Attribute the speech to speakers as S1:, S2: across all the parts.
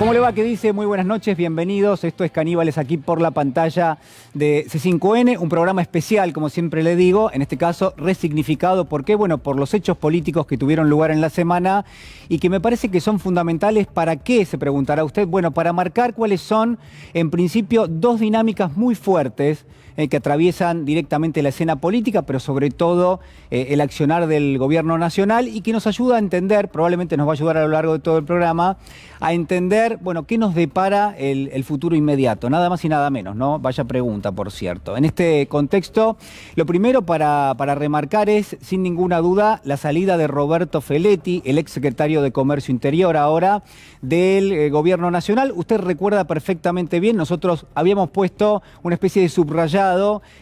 S1: ¿Cómo le va? ¿Qué dice? Muy buenas noches, bienvenidos. Esto es Caníbales aquí por la pantalla de C5N, un programa especial, como siempre le digo, en este caso resignificado. ¿Por qué? Bueno, por los hechos políticos que tuvieron lugar en la semana y que me parece que son fundamentales. ¿Para qué? Se preguntará usted. Bueno, para marcar cuáles son, en principio, dos dinámicas muy fuertes que atraviesan directamente la escena política, pero sobre todo el accionar del gobierno nacional y que nos ayuda a entender, probablemente nos va a ayudar a lo largo de todo el programa, a entender, bueno, qué nos depara el futuro inmediato, nada más y nada menos, ¿no? Vaya pregunta, por cierto. En este contexto, lo primero para remarcar es, sin ninguna duda, la salida de Roberto Feletti, el exsecretario de Comercio Interior ahora, del gobierno nacional. Usted recuerda perfectamente bien, nosotros habíamos puesto una especie de subrayado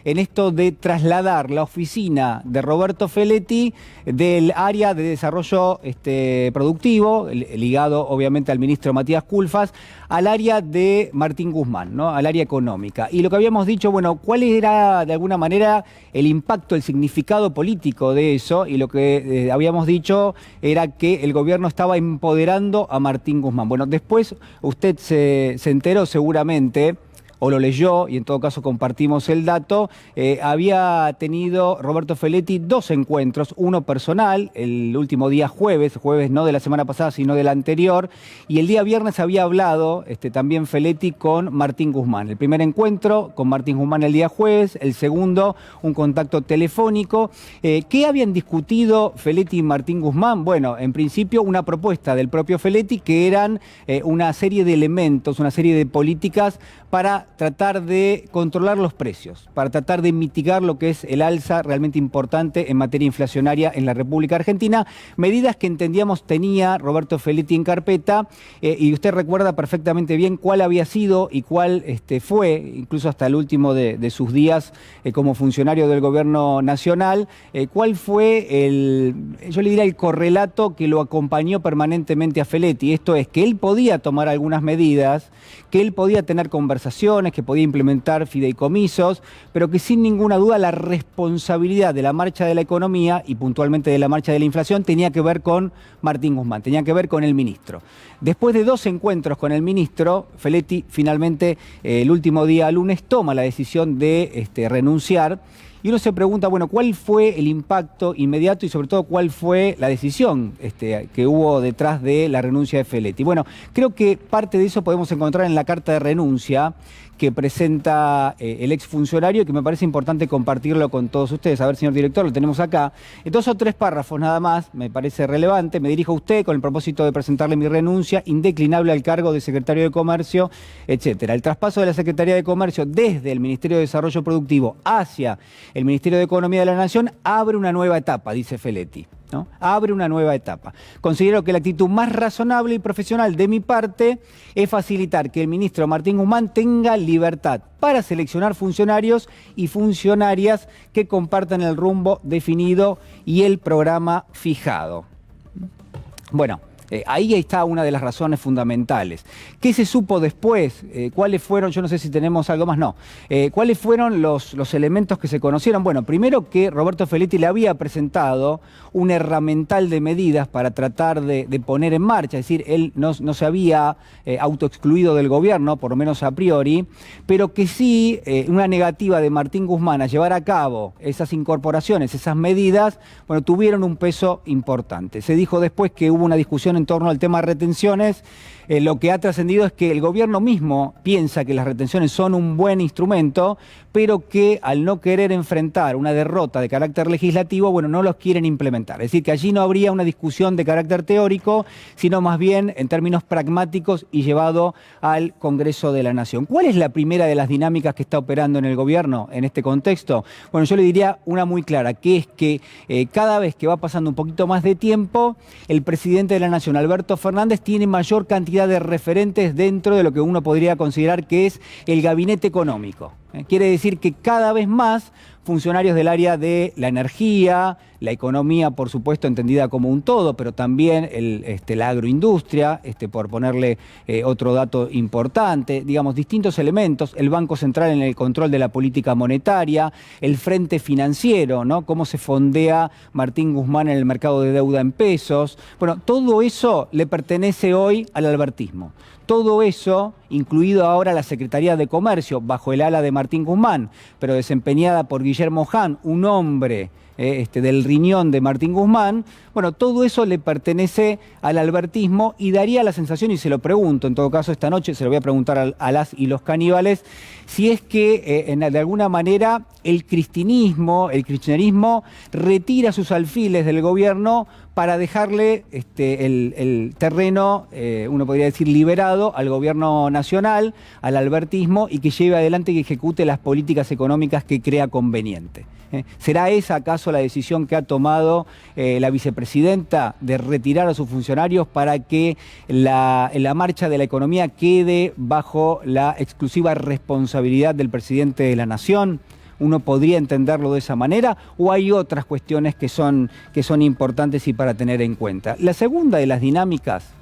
S1: en esto de trasladar la oficina de Roberto Feletti del área de desarrollo productivo, ligado obviamente al ministro Matías Culfas, al área de Martín Guzmán, ¿no? Al área económica. Y lo que habíamos dicho, bueno, ¿cuál era de alguna manera el impacto, el significado político de eso? Y lo que habíamos dicho era que el gobierno estaba empoderando a Martín Guzmán. Bueno, después usted se enteró seguramente, o lo leyó, y en todo caso compartimos el dato, había tenido Roberto Feletti dos encuentros, uno personal, el último día jueves no de la semana pasada, sino del anterior, y el día viernes había hablado también Feletti con Martín Guzmán. El primer encuentro con Martín Guzmán el día jueves, el segundo, un contacto telefónico. ¿Qué habían discutido Feletti y Martín Guzmán? Bueno, en principio una propuesta del propio Feletti que eran una serie de elementos, una serie de políticas para tratar de controlar los precios, para tratar de mitigar lo que es el alza realmente importante en materia inflacionaria en la República Argentina, medidas que entendíamos tenía Roberto Feletti en carpeta, y usted recuerda perfectamente bien cuál había sido y cuál fue, incluso hasta el último de sus días como funcionario del gobierno nacional, cuál fue yo le diría el correlato que lo acompañó permanentemente a Feletti. Esto es que él podía tomar algunas medidas, que él podía tener conversaciones, que podía implementar fideicomisos, pero que sin ninguna duda la responsabilidad de la marcha de la economía y puntualmente de la marcha de la inflación tenía que ver con Martín Guzmán, tenía que ver con el ministro. Después de dos encuentros con el ministro, Feletti finalmente el último día lunes toma la decisión de renunciar. Y uno se pregunta, bueno, ¿cuál fue el impacto inmediato y sobre todo cuál fue la decisión que hubo detrás de la renuncia de Feletti? Bueno, creo que parte de eso podemos encontrar en la carta de renuncia que presenta el exfuncionario, que me parece importante compartirlo con todos ustedes. A ver, señor director, lo tenemos acá. En 2 o 3 párrafos nada más, me parece relevante. Me dirijo a usted con el propósito de presentarle mi renuncia indeclinable al cargo de secretario de Comercio, etcétera. El traspaso de la Secretaría de Comercio desde el Ministerio de Desarrollo Productivo hacia el Ministerio de Economía de la Nación abre una nueva etapa, dice Feletti, ¿no? Abre una nueva etapa. Considero que la actitud más razonable y profesional de mi parte es facilitar que el ministro Martín Guzmán tenga libertad para seleccionar funcionarios y funcionarias que compartan el rumbo definido y el programa fijado. Bueno, ahí está una de las razones fundamentales. ¿Qué se supo después? ¿Cuáles fueron? Yo no sé si tenemos algo más, no. ¿Cuáles fueron los elementos que se conocieron? Bueno, primero que Roberto Feletti le había presentado un herramental de medidas para tratar de poner en marcha, es decir, él no se había autoexcluido del gobierno, por lo menos a priori, pero que sí una negativa de Martín Guzmán a llevar a cabo esas incorporaciones, esas medidas, bueno, tuvieron un peso importante. Se dijo después que hubo una discusión en torno al tema de retenciones. Lo que ha trascendido es que el gobierno mismo piensa que las retenciones son un buen instrumento, pero que al no querer enfrentar una derrota de carácter legislativo, bueno, no los quieren implementar. Es decir, que allí no habría una discusión de carácter teórico, sino más bien en términos pragmáticos y llevado al Congreso de la Nación. ¿Cuál es la primera de las dinámicas que está operando en el gobierno en este contexto? Bueno, yo le diría una muy clara, que es que cada vez que va pasando un poquito más de tiempo, el presidente de la Nación, Alberto Fernández, tiene mayor cantidad de referentes dentro de lo que uno podría considerar que es el gabinete económico. Quiere decir que cada vez más funcionarios del área de la energía, la economía, por supuesto, entendida como un todo, pero también la agroindustria, por ponerle otro dato importante, digamos, distintos elementos, el Banco Central en el control de la política monetaria, el frente financiero, ¿no? Cómo se fondea Martín Guzmán en el mercado de deuda en pesos. Bueno, todo eso le pertenece hoy al albertismo. Todo eso, incluido ahora la Secretaría de Comercio, bajo el ala de Martín Guzmán, pero desempeñada por Guillermo Hahn, un hombre del riñón de Martín Guzmán, bueno, todo eso le pertenece al albertismo y daría la sensación, y se lo pregunto, en todo caso esta noche se lo voy a preguntar a las y los caníbales, si es que de alguna manera el kirchnerismo retira sus alfiles del gobierno para dejarle el terreno, uno podría decir, liberado al gobierno nacional, al albertismo, y que lleve adelante y ejecute las políticas económicas que crea conveniente. ¿Será esa acaso la decisión que ha tomado la vicepresidenta de retirar a sus funcionarios para que la marcha de la economía quede bajo la exclusiva responsabilidad del presidente de la Nación? ¿Uno podría entenderlo de esa manera o hay otras cuestiones que son importantes y para tener en cuenta? La segunda de las dinámicas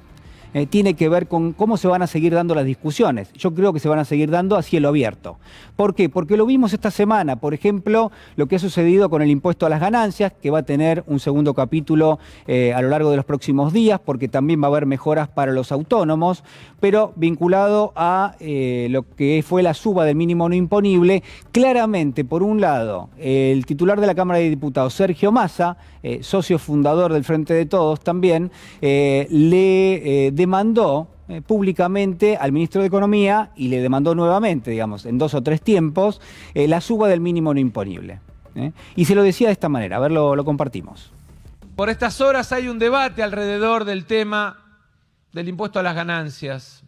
S1: tiene que ver con cómo se van a seguir dando las discusiones. Yo creo que se van a seguir dando a cielo abierto. ¿Por qué? Porque lo vimos esta semana, por ejemplo, lo que ha sucedido con el impuesto a las ganancias, que va a tener un segundo capítulo a lo largo de los próximos días, porque también va a haber mejoras para los autónomos, pero vinculado a lo que fue la suba del mínimo no imponible. Claramente, por un lado, el titular de la Cámara de Diputados, Sergio Massa, socio fundador del Frente de Todos también, le demandó públicamente al ministro de Economía y le demandó nuevamente, digamos, en 2 o 3 tiempos, la suba del mínimo no imponible. Y se lo decía de esta manera, a ver, lo compartimos.
S2: Por estas horas hay un debate alrededor del tema del impuesto a las ganancias.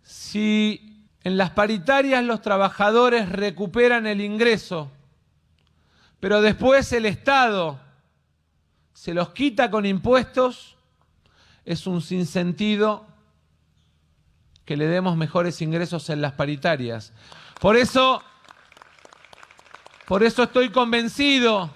S2: Si en las paritarias los trabajadores recuperan el ingreso, pero después el Estado se los quita con impuestos, es un sinsentido que le demos mejores ingresos en las paritarias. Por eso estoy convencido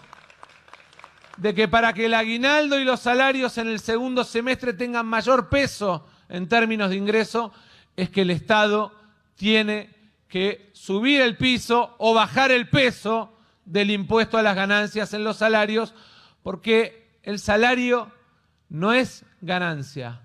S2: de que para que el aguinaldo y los salarios en el segundo semestre tengan mayor peso en términos de ingreso, es que el Estado tiene que subir el piso o bajar el peso del impuesto a las ganancias en los salarios, porque el salario no es ganancia.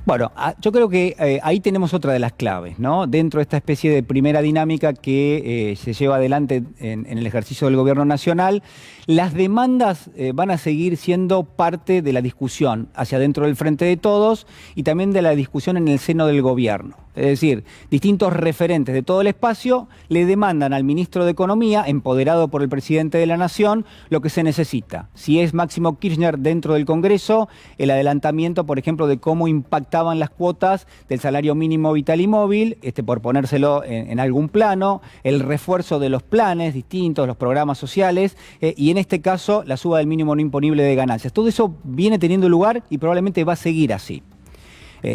S1: Bueno, yo creo que ahí tenemos otra de las claves, ¿no? Dentro de esta especie de primera dinámica que se lleva adelante en el ejercicio del gobierno nacional, las demandas van a seguir siendo parte de la discusión hacia dentro del Frente de Todos y también de la discusión en el seno del gobierno. Es decir, distintos referentes de todo el espacio le demandan al ministro de Economía, empoderado por el presidente de la Nación, lo que se necesita. Si es Máximo Kirchner dentro del Congreso, el adelantamiento, por ejemplo, de cómo impactaban las cuotas del salario mínimo vital y móvil, por ponérselo en algún plano, el refuerzo de los planes distintos, los programas sociales, y en este caso la suba del mínimo no imponible de ganancias. Todo eso viene teniendo lugar y probablemente va a seguir así.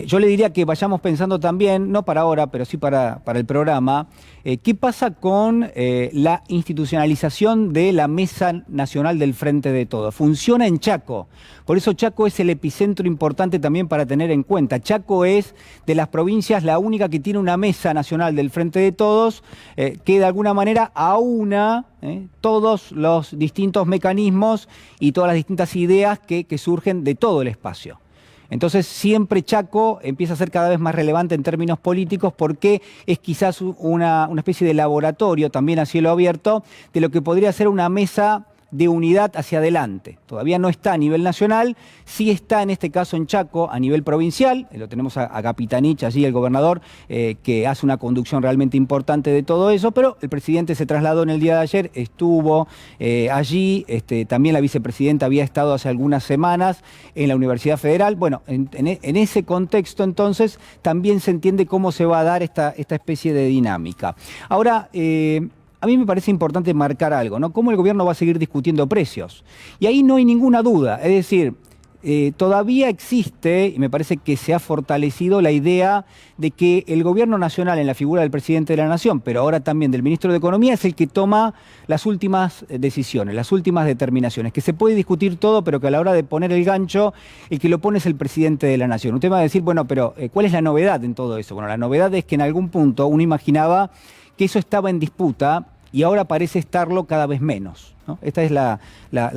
S1: Yo le diría que vayamos pensando también, no para ahora, pero sí para el programa, qué pasa con la institucionalización de la Mesa Nacional del Frente de Todos. Funciona en Chaco, por eso Chaco es el epicentro importante también para tener en cuenta. Chaco es de las provincias la única que tiene una Mesa Nacional del Frente de Todos, que de alguna manera aúna todos los distintos mecanismos y todas las distintas ideas que surgen de todo el espacio. Entonces siempre Chaco empieza a ser cada vez más relevante en términos políticos porque es quizás una especie de laboratorio también a cielo abierto de lo que podría ser una mesa de unidad hacia adelante. Todavía no está a nivel nacional, sí está en este caso en Chaco a nivel provincial, lo tenemos a Capitanich, allí el gobernador, que hace una conducción realmente importante de todo eso, pero el presidente se trasladó en el día de ayer, estuvo allí, también la vicepresidenta había estado hace algunas semanas en la Universidad Federal. Bueno, en ese contexto entonces también se entiende cómo se va a dar esta especie de dinámica. Ahora, a mí me parece importante marcar algo, ¿no? Cómo el gobierno va a seguir discutiendo precios. Y ahí no hay ninguna duda. Es decir, todavía existe, y me parece que se ha fortalecido la idea de que el gobierno nacional, en la figura del presidente de la Nación, pero ahora también del ministro de Economía, es el que toma las últimas decisiones, las últimas determinaciones, que se puede discutir todo, pero que a la hora de poner el gancho, el que lo pone es el presidente de la Nación. Usted va a decir, bueno, pero ¿cuál es la novedad en todo eso? Bueno, la novedad es que en algún punto uno imaginaba que eso estaba en disputa y ahora parece estarlo cada vez menos, ¿no? Esta es la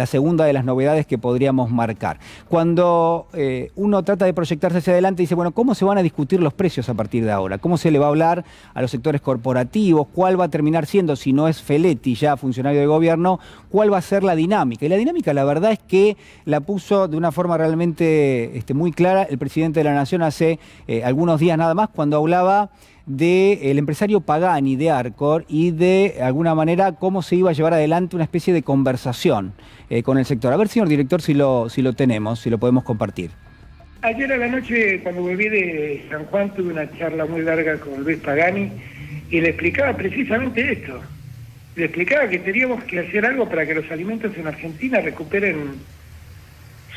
S1: segunda de las novedades que podríamos marcar. Cuando uno trata de proyectarse hacia adelante, dice, bueno, ¿cómo se van a discutir los precios a partir de ahora? ¿Cómo se le va a hablar a los sectores corporativos? ¿Cuál va a terminar siendo, si no es Feletti, ya funcionario de gobierno, cuál va a ser la dinámica? Y la dinámica, la verdad es que la puso de una forma realmente muy clara el presidente de la Nación hace algunos días nada más, cuando hablaba del empresario Pagani de Arcor y de alguna manera cómo se iba a llevar adelante una especie de conversación con el sector. A ver, señor director, si lo tenemos, si lo podemos compartir.
S3: Ayer a la noche, cuando volví de San Juan, tuve una charla muy larga con Luis Pagani y le explicaba precisamente esto. Le explicaba que teníamos que hacer algo para que los alimentos en Argentina recuperen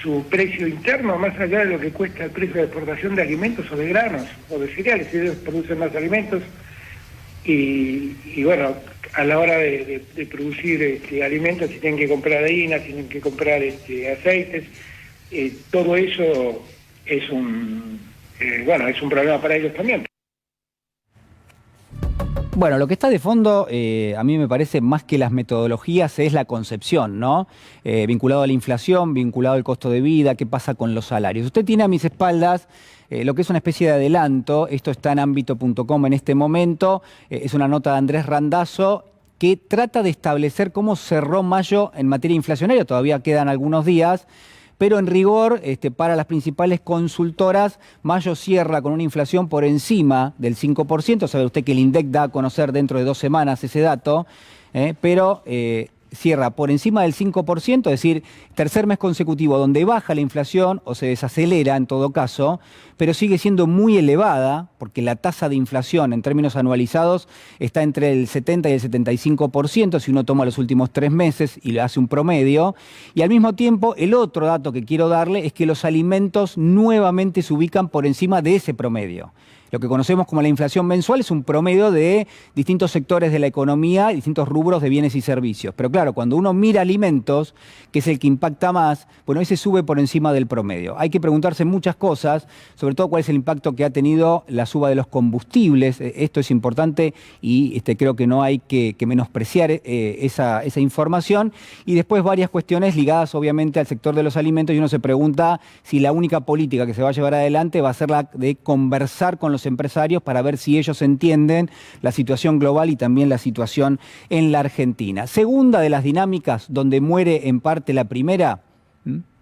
S3: su precio interno, más allá de lo que cuesta el precio de exportación de alimentos o de granos o de cereales. Ellos producen más alimentos y bueno, a la hora de producir alimentos, si tienen que comprar harina, si tienen que comprar aceites, todo eso es un problema para ellos también.
S1: Bueno, lo que está de fondo, a mí me parece, más que las metodologías, es la concepción, ¿no? Vinculado a la inflación, vinculado al costo de vida, qué pasa con los salarios. Usted tiene a mis espaldas lo que es una especie de adelanto, esto está en ámbito.com en este momento, es una nota de Andrés Randazzo, que trata de establecer cómo cerró mayo en materia inflacionaria, todavía quedan algunos días, pero en rigor, para las principales consultoras, mayo cierra con una inflación por encima del 5%. Sabe usted que el INDEC da a conocer dentro de 2 semanas ese dato, pero cierra por encima del 5%, es decir, tercer mes consecutivo donde baja la inflación o se desacelera en todo caso, pero sigue siendo muy elevada porque la tasa de inflación en términos anualizados está entre el 70 y el 75% si uno toma los últimos 3 meses y le hace un promedio. Y al mismo tiempo, el otro dato que quiero darle es que los alimentos nuevamente se ubican por encima de ese promedio. Lo que conocemos como la inflación mensual es un promedio de distintos sectores de la economía y distintos rubros de bienes y servicios. Pero claro, cuando uno mira alimentos, que es el que impacta más, bueno, ese sube por encima del promedio. Hay que preguntarse muchas cosas, sobre todo cuál es el impacto que ha tenido la suba de los combustibles. Esto es importante y creo que no hay que menospreciar esa información. Y después varias cuestiones ligadas obviamente al sector de los alimentos y uno se pregunta si la única política que se va a llevar adelante va a ser la de conversar con los empresarios para ver si ellos entienden la situación global y también la situación en la Argentina. Segunda de las dinámicas donde muere en parte la primera,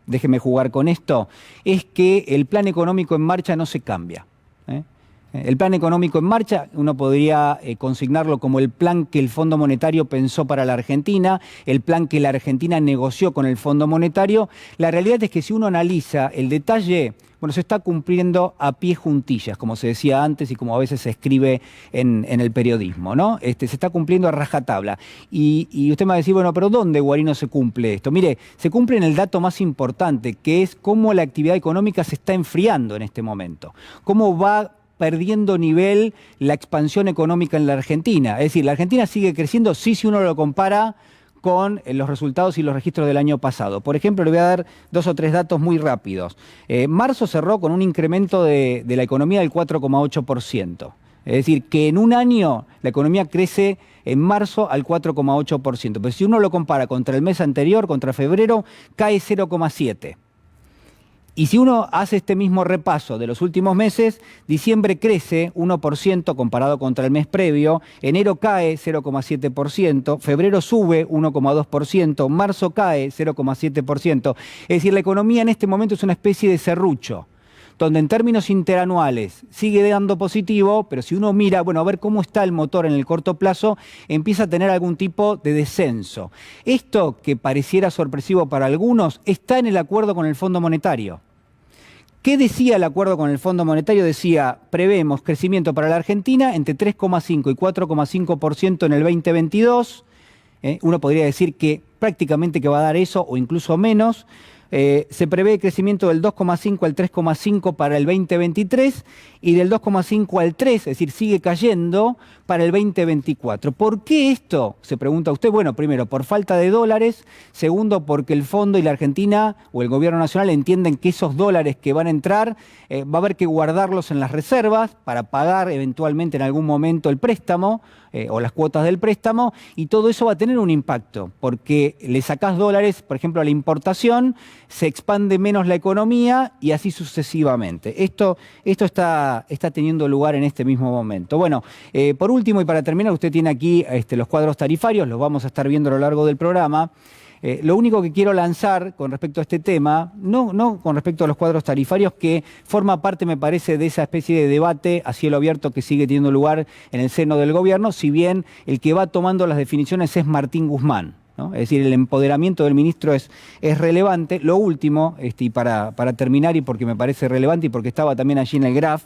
S1: déjeme jugar con esto, es que el plan económico en marcha no se cambia. El plan económico en marcha, uno podría consignarlo como el plan que el Fondo Monetario pensó para la Argentina, el plan que la Argentina negoció con el Fondo Monetario. La realidad es que si uno analiza el detalle, bueno, se está cumpliendo a pie juntillas, como se decía antes y como a veces se escribe en el periodismo, ¿no? Se está cumpliendo a rajatabla. Y usted me va a decir, bueno, pero ¿dónde, Guarino, se cumple esto? Mire, se cumple en el dato más importante, que es cómo la actividad económica se está enfriando en este momento. Cómo va perdiendo nivel la expansión económica en la Argentina. Es decir, la Argentina sigue creciendo, sí, si uno lo compara con los resultados y los registros del año pasado. Por ejemplo, le voy a dar 2 o 3 datos muy rápidos. Marzo cerró con un incremento de la economía del 4,8%. Es decir, que en un año la economía crece en marzo al 4,8%. Pero si uno lo compara contra el mes anterior, contra febrero, cae 0,7%. Y si uno hace este mismo repaso de los últimos meses, diciembre crece 1% comparado contra el mes previo, enero cae 0,7%, febrero sube 1,2%, marzo cae 0,7%. Es decir, la economía en este momento es una especie de serrucho, donde en términos interanuales sigue dando positivo, pero si uno mira, bueno, a ver cómo está el motor en el corto plazo, empieza a tener algún tipo de descenso. Esto, que pareciera sorpresivo para algunos, está en el acuerdo con el Fondo Monetario. ¿Qué decía el acuerdo con el Fondo Monetario? Decía, prevemos crecimiento para la Argentina entre 3,5 y 4,5% en el 2022. Uno podría decir que prácticamente que va a dar eso o incluso menos. Se prevé crecimiento del 2,5 al 3,5 para el 2023 y del 2,5 al 3, es decir, sigue cayendo para el 2024. ¿Por qué esto? Se pregunta usted. Bueno, primero, por falta de dólares. Segundo, porque el fondo y la Argentina o el gobierno nacional entienden que esos dólares que van a entrar va a haber que guardarlos en las reservas para pagar eventualmente en algún momento el préstamo o las cuotas del préstamo, y todo eso va a tener un impacto, porque le sacás dólares, por ejemplo, a la importación, se expande menos la economía y así sucesivamente. Esto está teniendo lugar en este mismo momento. Bueno, por último y para terminar, usted tiene aquí los cuadros tarifarios, los vamos a estar viendo a lo largo del programa. Lo único que quiero lanzar con respecto a este tema, no con respecto a los cuadros tarifarios, que forma parte, me parece, de esa especie de debate a cielo abierto que sigue teniendo lugar en el seno del gobierno, si bien el que va tomando las definiciones es Martín Guzmán, ¿no? Es decir, el empoderamiento del ministro es relevante. Lo último, y para terminar, y porque me parece relevante y porque estaba también allí en el graph,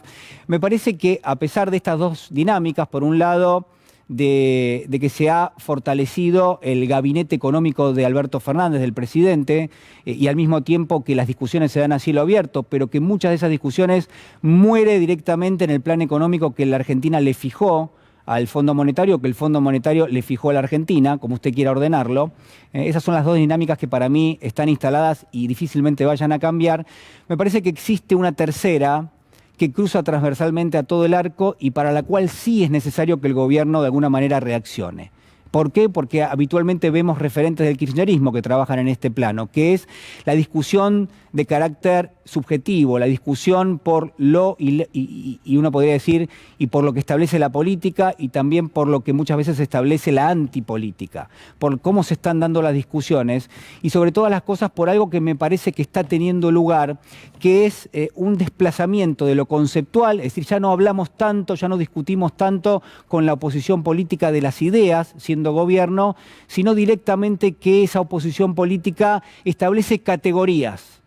S1: me parece que a pesar de estas dos dinámicas, por un lado, de que se ha fortalecido el gabinete económico de Alberto Fernández, del presidente, y al mismo tiempo que las discusiones se dan a cielo abierto, pero que muchas de esas discusiones muere directamente en el plan económico que la Argentina le fijó al Fondo Monetario, que el Fondo Monetario le fijó a la Argentina, como usted quiera ordenarlo. Esas son las dos dinámicas que para mí están instaladas y difícilmente vayan a cambiar. Me parece que existe una tercera que cruza transversalmente a todo el arco y para la cual sí es necesario que el gobierno de alguna manera reaccione. ¿Por qué? Porque habitualmente vemos referentes del kirchnerismo que trabajan en este plano, que es la discusión de carácter subjetivo, la discusión por lo y uno podría decir, y por lo que establece la política y también por lo que muchas veces establece la antipolítica, por cómo se están dando las discusiones y sobre todas las cosas por algo que me parece que está teniendo lugar, que es un desplazamiento de lo conceptual, es decir, ya no hablamos tanto, ya no discutimos tanto con la oposición política de las ideas, siendo gobierno, sino directamente que esa oposición política establece categorías.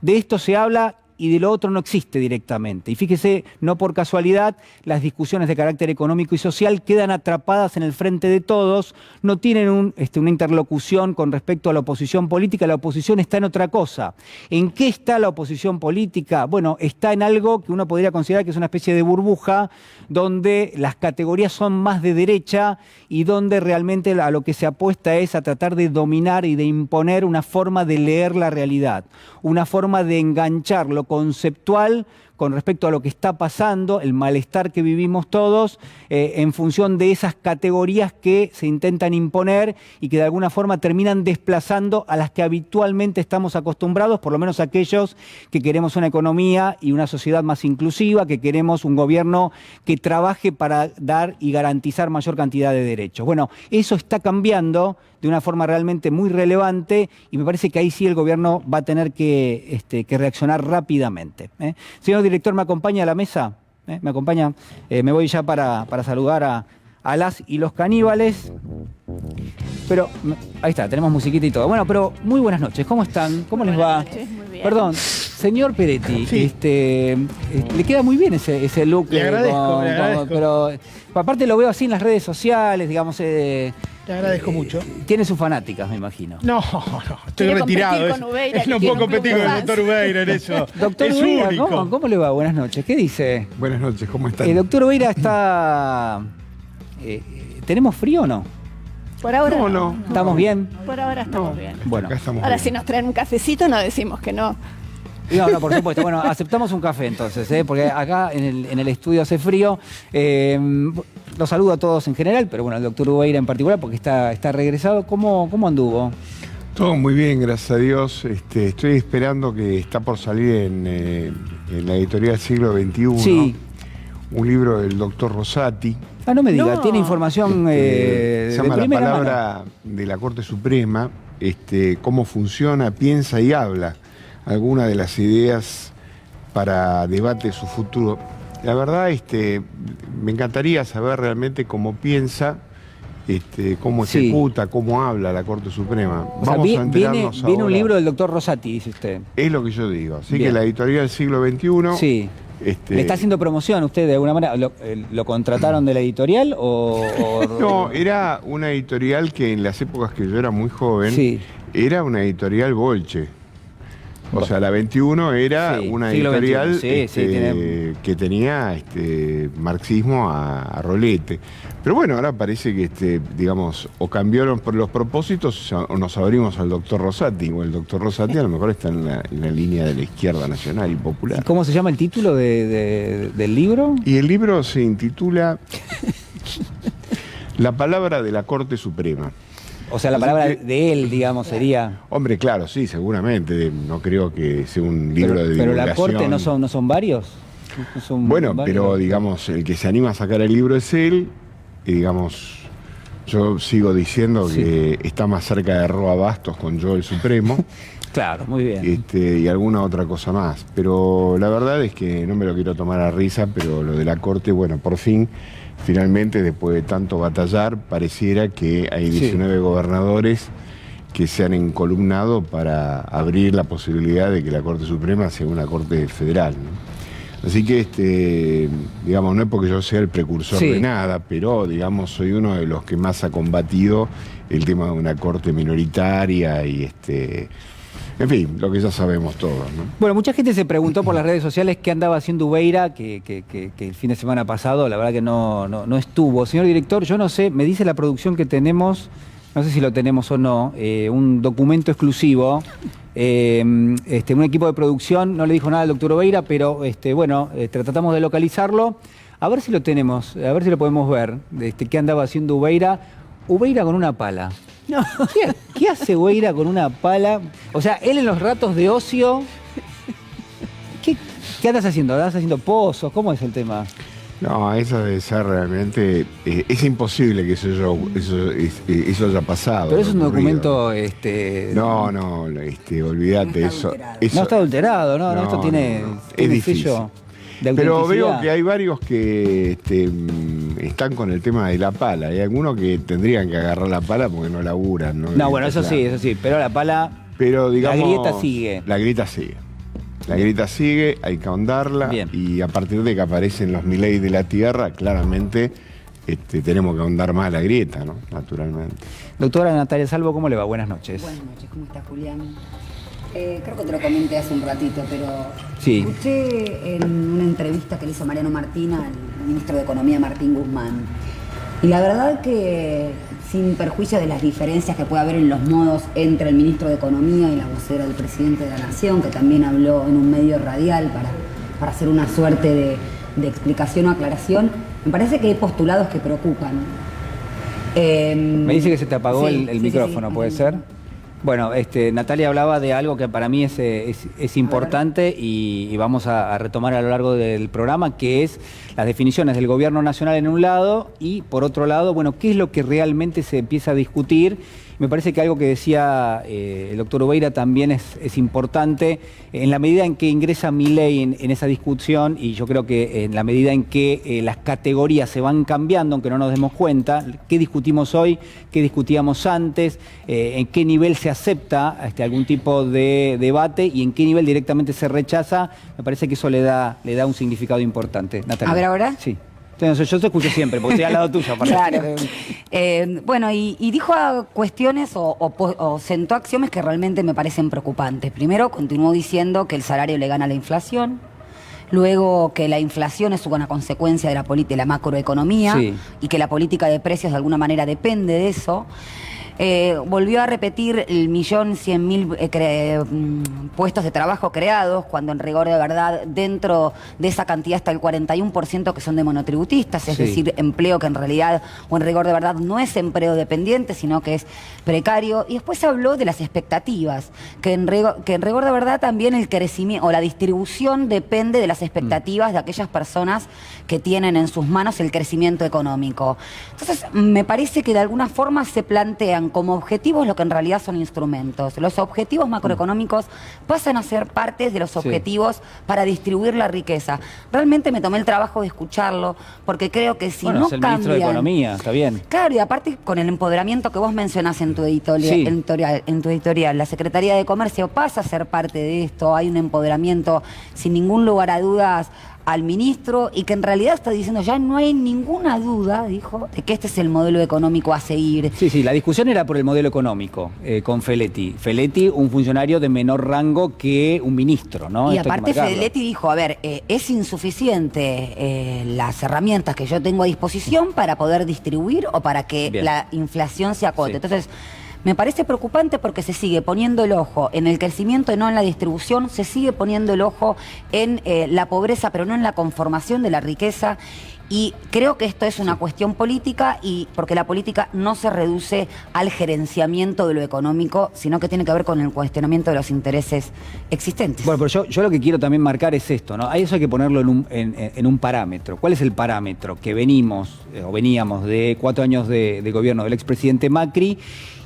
S1: De esto se habla y de lo otro no existe directamente. Y fíjese, no por casualidad, las discusiones de carácter económico y social quedan atrapadas en el frente de todos, no tienen una interlocución con respecto a la oposición política. La oposición está en otra cosa. ¿En qué está la oposición política? Bueno, está en algo que uno podría considerar que es una especie de burbuja, donde las categorías son más de derecha y donde realmente a lo que se apuesta es a tratar de dominar y de imponer una forma de leer la realidad, una forma de enganchar lo conceptual con respecto a lo que está pasando, el malestar que vivimos todos, en función de esas categorías que se intentan imponer y que de alguna forma terminan desplazando a las que habitualmente estamos acostumbrados, por lo menos aquellos que queremos una economía y una sociedad más inclusiva, que queremos un gobierno que trabaje para dar y garantizar mayor cantidad de derechos. Bueno, eso está cambiando de una forma realmente muy relevante y me parece que ahí sí el gobierno va a tener que reaccionar rápidamente. Señor director, ¿me acompaña a la mesa? ¿Me acompaña? Me voy ya para saludar a las y los caníbales. Pero, ahí está, tenemos musiquita y todo. Bueno, pero muy buenas noches, ¿cómo están? ¿Cómo les va?
S4: Buenas noches, muy bien.
S1: Perdón, señor Peretti,
S5: Sí.
S1: le queda muy bien ese look.
S5: Le agradezco.
S1: Pero aparte lo veo así en las redes sociales, digamos.
S5: Te agradezco mucho.
S1: Tiene sus fanáticas, me imagino.
S5: No, estoy
S4: Quiere
S5: retirado.
S4: competir con Ubeira, que
S5: No
S4: tiene
S5: puedo
S4: un
S5: competir
S4: club
S5: con
S4: de
S5: el doctor Ubeira en eso.
S1: Doctor
S5: es
S1: Ubeira,
S5: único.
S1: ¿cómo le va? Buenas noches. ¿Qué dice?
S6: Buenas noches, ¿cómo están?
S1: El doctor Ubeira está... ¿tenemos frío o no?
S4: Por ahora
S6: No.
S1: ¿Estamos bien?
S4: Por ahora estamos bien.
S1: Bueno.
S6: Acá estamos
S4: Ahora,
S6: bien.
S4: si nos traen un cafecito, no decimos que no.
S1: No, por supuesto. Bueno, aceptamos un café entonces, porque acá en el estudio hace frío. Los saludo a todos en general, pero bueno, al doctor Ubeira en particular, porque está regresado. ¿Cómo anduvo?
S6: Todo muy bien, gracias a Dios. Estoy esperando que está por salir en la editorial Siglo XXI,
S1: Sí.
S6: un libro del doctor Rosati.
S1: Ah, no me diga,
S4: No.
S1: tiene información
S6: Se
S1: de
S6: llama La
S1: primera
S6: palabra de la Corte Suprema, cómo funciona, piensa y habla. Algunas de las ideas para debate de su futuro. La verdad, me encantaría saber realmente cómo piensa, cómo
S1: Sí.
S6: ejecuta, cómo habla la Corte Suprema.
S1: O sea,
S6: Vamos a enterarnos
S1: viene un
S6: ahora.
S1: libro del doctor Rosati, dice usted.
S6: Es lo que yo digo. Así
S1: Bien.
S6: que la editorial Siglo XXI...
S1: Sí. ¿Le está haciendo promoción usted de alguna manera? ¿Lo contrataron de la editorial o...?
S6: No, era una editorial que en las épocas que yo era muy joven,
S1: Sí.
S6: era una editorial bolche. O sea, la 21 era
S1: Sí,
S6: una
S1: siglo
S6: editorial
S1: XXI. Sí,
S6: que tenía marxismo a rolete. Pero bueno, ahora parece que, digamos, o cambiaron por los propósitos o nos abrimos al doctor Rosati. O el doctor Rosati a lo mejor está en la línea de la izquierda nacional y popular.
S1: ¿Y cómo se llama el título del libro?
S6: Y el libro se intitula La palabra de la Corte Suprema.
S1: O sea, la
S6: Así
S1: palabra
S6: que-
S1: de él, digamos, sería...
S6: Hombre, claro, sí, seguramente. No creo que sea un libro de
S1: Pero
S6: divulgación.
S1: la corte no son varios. ¿No son
S6: Bueno,
S1: varios?
S6: pero digamos, el que se anima a sacar el libro es él. Y digamos, yo sigo diciendo
S1: Sí.
S6: que está más cerca de Roa Bastos con Yo el Supremo.
S1: Claro, muy bien.
S6: Y alguna otra cosa más. Pero la verdad es que no me lo quiero tomar a risa, pero lo de la corte, bueno, por fin, finalmente, después de tanto batallar, pareciera que hay 19 gobernadores que se han encolumnado para abrir la posibilidad de que la Corte Suprema sea una Corte federal, ¿no? Así que, digamos, no es porque yo sea el precursor
S1: Sí.
S6: de nada, pero, digamos, soy uno de los que más ha combatido el tema de una Corte minoritaria y, en fin, lo que ya sabemos todos, ¿no?
S1: Bueno, mucha gente se preguntó por las redes sociales qué andaba haciendo Ubeira, que el fin de semana pasado, la verdad que no estuvo. Señor director, yo no sé, me dice la producción que tenemos, no sé si lo tenemos o no, un documento exclusivo. Un equipo de producción no le dijo nada al doctor Ubeira, pero tratamos de localizarlo. A ver si lo tenemos, a ver si lo podemos ver, qué andaba haciendo Ubeira. Ubeira con una pala.
S4: No.
S1: ¿Qué hace Ubeira con una pala? O sea, él en los ratos de ocio... ¿Qué andas haciendo? ¿Andas haciendo pozos? ¿Cómo es el tema?
S6: No, eso debe ser realmente... es imposible que eso haya pasado.
S1: Pero es un
S6: ocurrido.
S1: documento...
S6: No, olvídate, eso...
S1: No está adulterado, ¿no? Esto tiene
S6: es difícil.
S1: sello de
S6: Pero
S1: autenticidad.
S6: veo que hay varios que están con el tema de la pala. Hay algunos que tendrían que agarrar la pala porque no laburan.
S1: No, bueno, eso sí. Pero la pala...
S6: Pero digamos...
S1: La grieta sigue.
S6: La grieta sigue. La grieta sigue, hay que ahondarla.
S1: Bien.
S6: Y a partir de que aparecen los Milei de la Tierra, claramente tenemos que ahondar más la grieta, ¿no? Naturalmente.
S1: Doctora Natalia Salvo, ¿cómo le va? Buenas noches.
S7: Buenas noches, ¿cómo está Julián? Creo que te lo comenté hace un ratito, pero
S1: Sí.
S7: escuché en una entrevista que le hizo Mariano Martín al ministro de Economía Martín Guzmán. Y la verdad que, sin perjuicio de las diferencias que puede haber en los modos entre el ministro de Economía y la vocera del presidente de la Nación, que también habló en un medio radial para hacer una suerte de explicación o aclaración, me parece que hay postulados que preocupan.
S1: Me dice que se te apagó
S7: Sí,
S1: el
S7: sí,
S1: micrófono,
S7: sí,
S1: ¿puede ser? Bueno, Natalia hablaba de algo que para mí es importante y vamos a retomar a lo largo del programa, que es las definiciones del gobierno nacional en un lado y por otro lado, bueno, qué es lo que realmente se empieza a discutir. Me parece que algo que decía el doctor Ubeira también es importante en la medida en que ingresa Milei en esa discusión, y yo creo que en la medida en que las categorías se van cambiando, aunque no nos demos cuenta, qué discutimos hoy, qué discutíamos antes, en qué nivel se acepta algún tipo de debate y en qué nivel directamente se rechaza, me parece que eso le da un significado importante. Natalia.
S7: A ver, ¿ahora?
S1: Sí. Entonces, yo te escucho siempre, porque estoy al lado tuyo. aparte.
S7: Claro. Bueno, y dijo cuestiones o sentó acciones que realmente me parecen preocupantes. Primero, continuó diciendo que el salario le gana a la inflación. Luego, que la inflación es una consecuencia de la macroeconomía
S1: Sí.
S7: y que la política de precios de alguna manera depende de eso. Volvió a repetir el 1.100.000 puestos de trabajo creados, cuando en rigor de verdad dentro de esa cantidad está el 41% que son de monotributistas, es
S1: Sí.
S7: decir, empleo que en realidad o en rigor de verdad no es empleo dependiente, sino que es precario. Y después habló de las expectativas, que en rigor de verdad también el crecimiento o la distribución depende de las expectativas de aquellas personas que tienen en sus manos el crecimiento económico. Entonces, me parece que de alguna forma se plantean como objetivos lo que en realidad son instrumentos. Los objetivos macroeconómicos pasan a ser parte de los objetivos para distribuir la riqueza. Realmente me tomé el trabajo de escucharlo, porque creo que si
S1: Bueno,
S7: no
S1: es el ministro de
S7: cambian...
S1: Economía, está bien.
S7: Claro, y aparte con el empoderamiento que vos mencionás en tu editorial, la Secretaría de Comercio pasa a ser parte de esto, hay un empoderamiento sin ningún lugar a dudas al ministro y que en realidad está diciendo ya no hay ninguna duda, dijo, de que este es el modelo económico a seguir.
S1: Sí, la discusión era por el modelo económico con Feletti. Feletti, un funcionario de menor rango que un ministro, ¿no?
S7: Y
S1: Esto hay que
S7: aparte
S1: marcarlo.
S7: Feletti dijo, a ver, es insuficiente las herramientas que yo tengo a disposición para poder distribuir o para que
S1: Bien.
S7: la inflación se acote.
S1: Sí.
S7: Entonces, me parece preocupante porque se sigue poniendo el ojo en el crecimiento y no en la distribución, se sigue poniendo el ojo en la pobreza, pero no en la conformación de la riqueza. Y creo que esto es una cuestión política, y porque la política no se reduce al gerenciamiento de lo económico, sino que tiene que ver con el cuestionamiento de los intereses existentes.
S1: Bueno, pero yo lo que quiero también marcar es esto, ¿no? A eso hay que ponerlo en un parámetro. ¿Cuál es el parámetro? Que veníamos de 4 años de gobierno del expresidente Macri,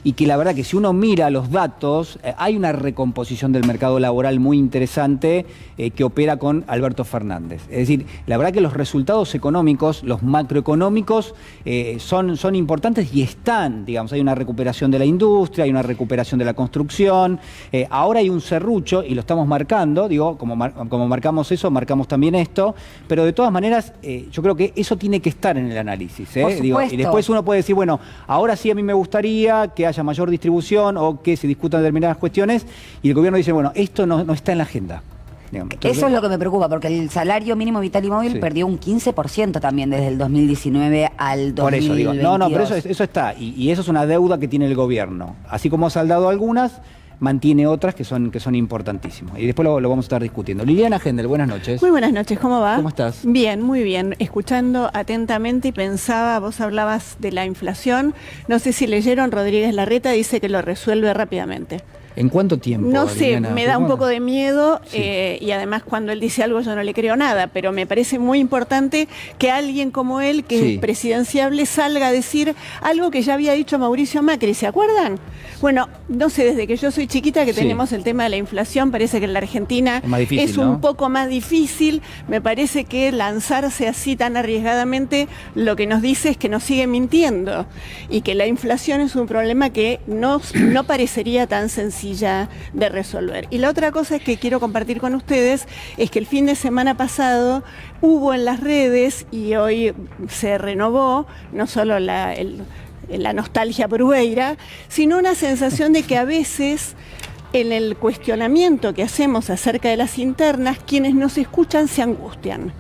S1: y que la verdad que si uno mira los datos, hay una recomposición del mercado laboral muy interesante que opera con Alberto Fernández. Es decir, la verdad que los resultados económicos, los macroeconómicos, son importantes y están, digamos, hay una recuperación de la industria, hay una recuperación de la construcción, ahora hay un serrucho y lo estamos marcando, digo, como marcamos eso, marcamos también esto, pero de todas maneras yo creo que eso tiene que estar en el análisis.
S7: Por
S1: Digo, y
S7: supuesto.
S1: después uno puede decir, bueno, ahora sí a mí me gustaría que haya mayor distribución o que se discutan determinadas cuestiones, y el gobierno dice, bueno, esto no está en la agenda. Digamos. Entonces,
S7: eso es lo que me preocupa, porque el salario mínimo vital y móvil
S1: Sí.
S7: perdió un 15% también desde el 2019 al 2022.
S1: por eso digo, no, pero eso está, y eso es una deuda que tiene el gobierno. Así como ha saldado algunas, mantiene otras que son importantísimas. Y después lo vamos a estar discutiendo. Liliana Gendel, buenas noches.
S4: Muy buenas noches, ¿cómo va?
S1: ¿Cómo estás?
S4: Bien, muy bien. Escuchando atentamente y pensaba, vos hablabas de la inflación, no sé si leyeron, Rodríguez Larreta dice que lo resuelve rápidamente.
S1: ¿En cuánto tiempo?
S4: No sé,
S1: Liliana?
S4: me da un poco de miedo
S1: Sí.
S4: y además cuando él dice algo yo no le creo nada, pero me parece muy importante que alguien como él, que
S1: Sí.
S4: es presidenciable, salga a decir algo que ya había dicho Mauricio Macri, ¿se acuerdan? Bueno, no sé, desde que yo soy chiquita que
S1: Sí.
S4: tenemos el tema de la inflación, parece que en la Argentina
S1: Es más difícil,
S4: es un
S1: ¿no?
S4: poco más difícil, me parece que lanzarse así tan arriesgadamente lo que nos dice es que nos sigue mintiendo y que la inflación es un problema que no parecería tan sencilla de resolver. Y la otra cosa que quiero compartir con ustedes es que el fin de semana pasado hubo en las redes, y hoy se renovó, no solo la nostalgia brueira, sino una sensación de que a veces en el cuestionamiento que hacemos acerca de las internas, quienes nos escuchan se angustian.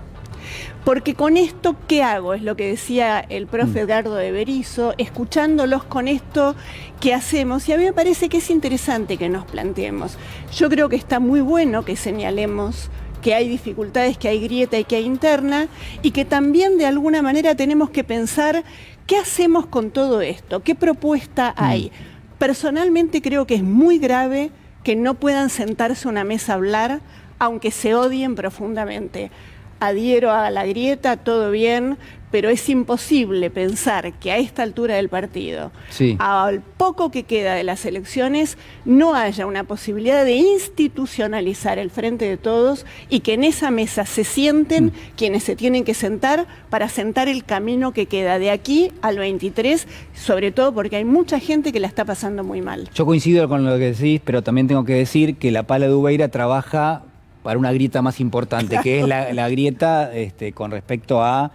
S4: Porque con esto, ¿qué hago? Es lo que decía el profe Edgardo de Berizo, escuchándolos con esto, ¿qué hacemos? Y a mí me parece que es interesante que nos planteemos. Yo creo que está muy bueno que señalemos que hay dificultades, que hay grieta y que hay interna, y que también de alguna manera tenemos que pensar qué hacemos con todo esto, qué propuesta hay. Personalmente creo que es muy grave que no puedan sentarse a una mesa a hablar, aunque se odien profundamente. Adhiero a la grieta, todo bien, pero es imposible pensar que a esta altura del partido,
S1: Sí.
S4: al poco que queda de las elecciones, no haya una posibilidad de institucionalizar el Frente de Todos y que en esa mesa se sienten quienes se tienen que sentar para sentar el camino que queda de aquí al 23, sobre todo porque hay mucha gente que la está pasando muy mal.
S1: Yo coincido con lo que decís, pero también tengo que decir que la Pala de Ubeira trabaja para una grieta más importante, que es la grieta con respecto a,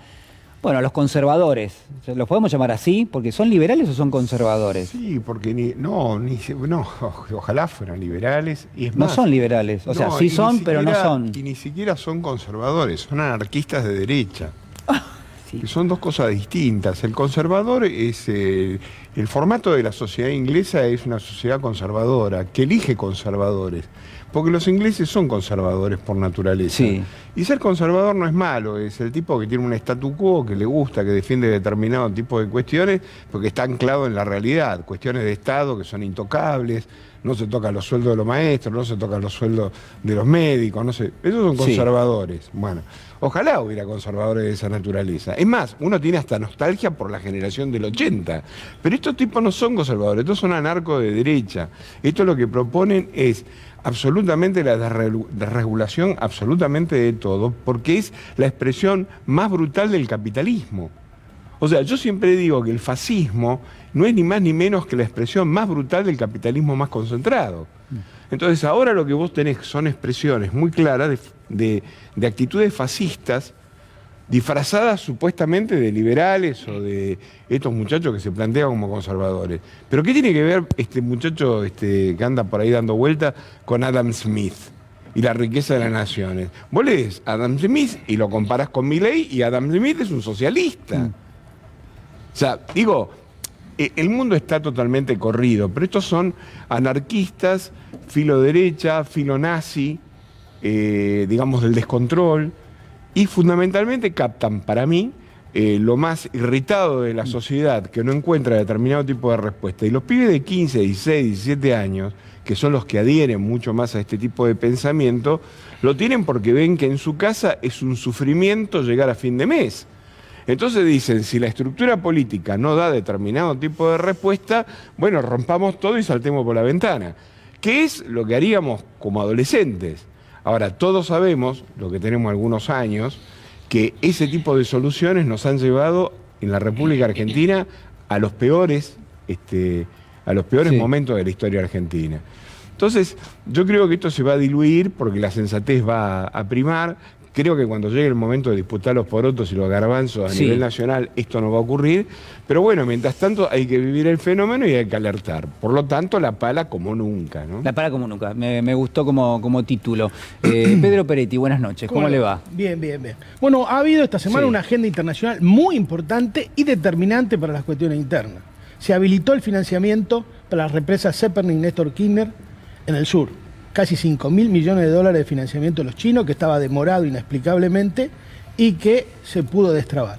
S1: bueno, a los conservadores. ¿Los podemos llamar así? ¿Porque son liberales o son conservadores?
S6: Sí, porque ojalá fueran liberales. Y es
S1: No
S6: más,
S1: son liberales, o sea,
S6: no,
S1: sí
S6: y
S1: son,
S6: ni
S1: pero no
S6: siquiera-
S1: son.
S6: Y ni siquiera son conservadores, son anarquistas de derecha.
S1: Sí.
S6: Que son dos cosas distintas. El conservador es... el formato de la sociedad inglesa es una sociedad conservadora, que elige conservadores. Porque los ingleses son conservadores por naturaleza.
S1: Sí.
S6: Y ser conservador no es malo, es el tipo que tiene un statu quo, que le gusta, que defiende determinado tipo de cuestiones, porque está anclado en la realidad. Cuestiones de Estado que son intocables, no se tocan los sueldos de los maestros, no se tocan los sueldos de los médicos, no sé. Esos son
S1: Sí.
S6: conservadores. Bueno, ojalá hubiera conservadores de esa naturaleza. Es más, uno tiene hasta nostalgia por la generación del 80. Pero estos tipos no son conservadores, estos son anarcos de derecha. Esto lo que proponen es absolutamente la desregulación absolutamente de todo, porque es la expresión más brutal del capitalismo. O sea, yo siempre digo que el fascismo no es ni más ni menos que la expresión más brutal del capitalismo más concentrado. Entonces ahora lo que vos tenés son expresiones muy claras de actitudes fascistas disfrazadas supuestamente de liberales o de estos muchachos que se plantean como conservadores. Pero ¿qué tiene que ver este muchacho que anda por ahí dando vueltas con Adam Smith y la riqueza de las naciones? Vos lees Adam Smith y lo comparás con Milei y Adam Smith es un socialista. O sea, digo, el mundo está totalmente corrido, pero estos son anarquistas, filo derecha, filo nazi, digamos del descontrol, y fundamentalmente captan para mí lo más irritado de la sociedad que no encuentra determinado tipo de respuesta. Y los pibes de 15, 16, 17 años, que son los que adhieren mucho más a este tipo de pensamiento, lo tienen porque ven que en su casa es un sufrimiento llegar a fin de mes. Entonces dicen, si la estructura política no da determinado tipo de respuesta, bueno, rompamos todo y saltemos por la ventana. ¿Qué es lo que haríamos como adolescentes? Ahora, todos sabemos, lo que tenemos algunos años, que ese tipo de soluciones nos han llevado en la República Argentina a los peores momentos de la historia argentina. Entonces, yo creo que esto se va a diluir porque la sensatez va a primar. Creo que cuando llegue el momento de disputar los porotos y los garbanzos a nivel nacional, esto no va a ocurrir. Pero bueno, mientras tanto hay que vivir el fenómeno y hay que alertar. Por lo tanto, la pala como nunca, ¿no?
S1: La pala como nunca. Me gustó como título. Pedro Peretti, buenas noches. ¿Cómo le va?
S5: Bien, bien, bien. Bueno, ha habido esta semana una agenda internacional muy importante y determinante para las cuestiones internas. Se habilitó el financiamiento para las represas Zeppelin y Néstor Kirchner en el sur. Casi 5.000 millones de dólares de financiamiento de los chinos, que estaba demorado inexplicablemente y que se pudo destrabar.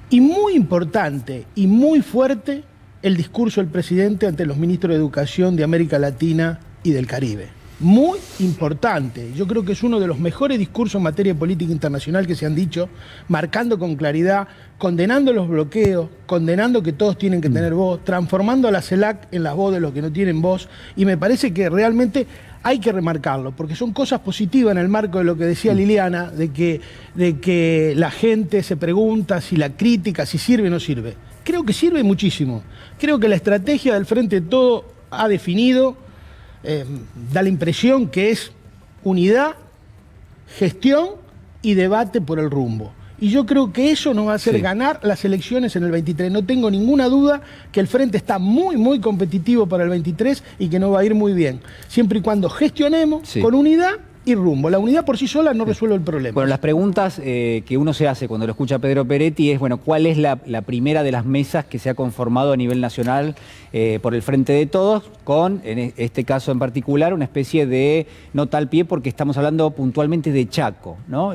S5: Y muy importante y muy fuerte el discurso del presidente ante los ministros de Educación de América Latina y del Caribe. Muy importante. Yo creo que es uno de los mejores discursos en materia de política internacional que se han dicho, marcando con claridad, condenando los bloqueos, condenando que todos tienen que tener voz, transformando a la CELAC en la voz de los que no tienen voz, y me parece que realmente hay que remarcarlo, porque son cosas positivas en el marco de lo que decía Liliana, de que la gente se pregunta si la crítica, si sirve o no sirve. Creo que sirve muchísimo. Creo que la estrategia del Frente de Todos ha definido, da la impresión que es unidad, gestión y debate por el rumbo. Y yo creo que eso nos va a hacer ganar las elecciones en el 23. No tengo ninguna duda que el Frente está muy, muy competitivo para el 23 y que nos va a ir muy bien. Siempre y cuando gestionemos con unidad y rumbo. La unidad por sí sola no resuelve el problema.
S1: Bueno, las preguntas que uno se hace cuando lo escucha a Pedro Peretti es, bueno, ¿cuál es la primera de las mesas que se ha conformado a nivel nacional por el Frente de Todos, con, en este caso en particular, una especie de nota al pie, porque estamos hablando puntualmente de Chaco, ¿no?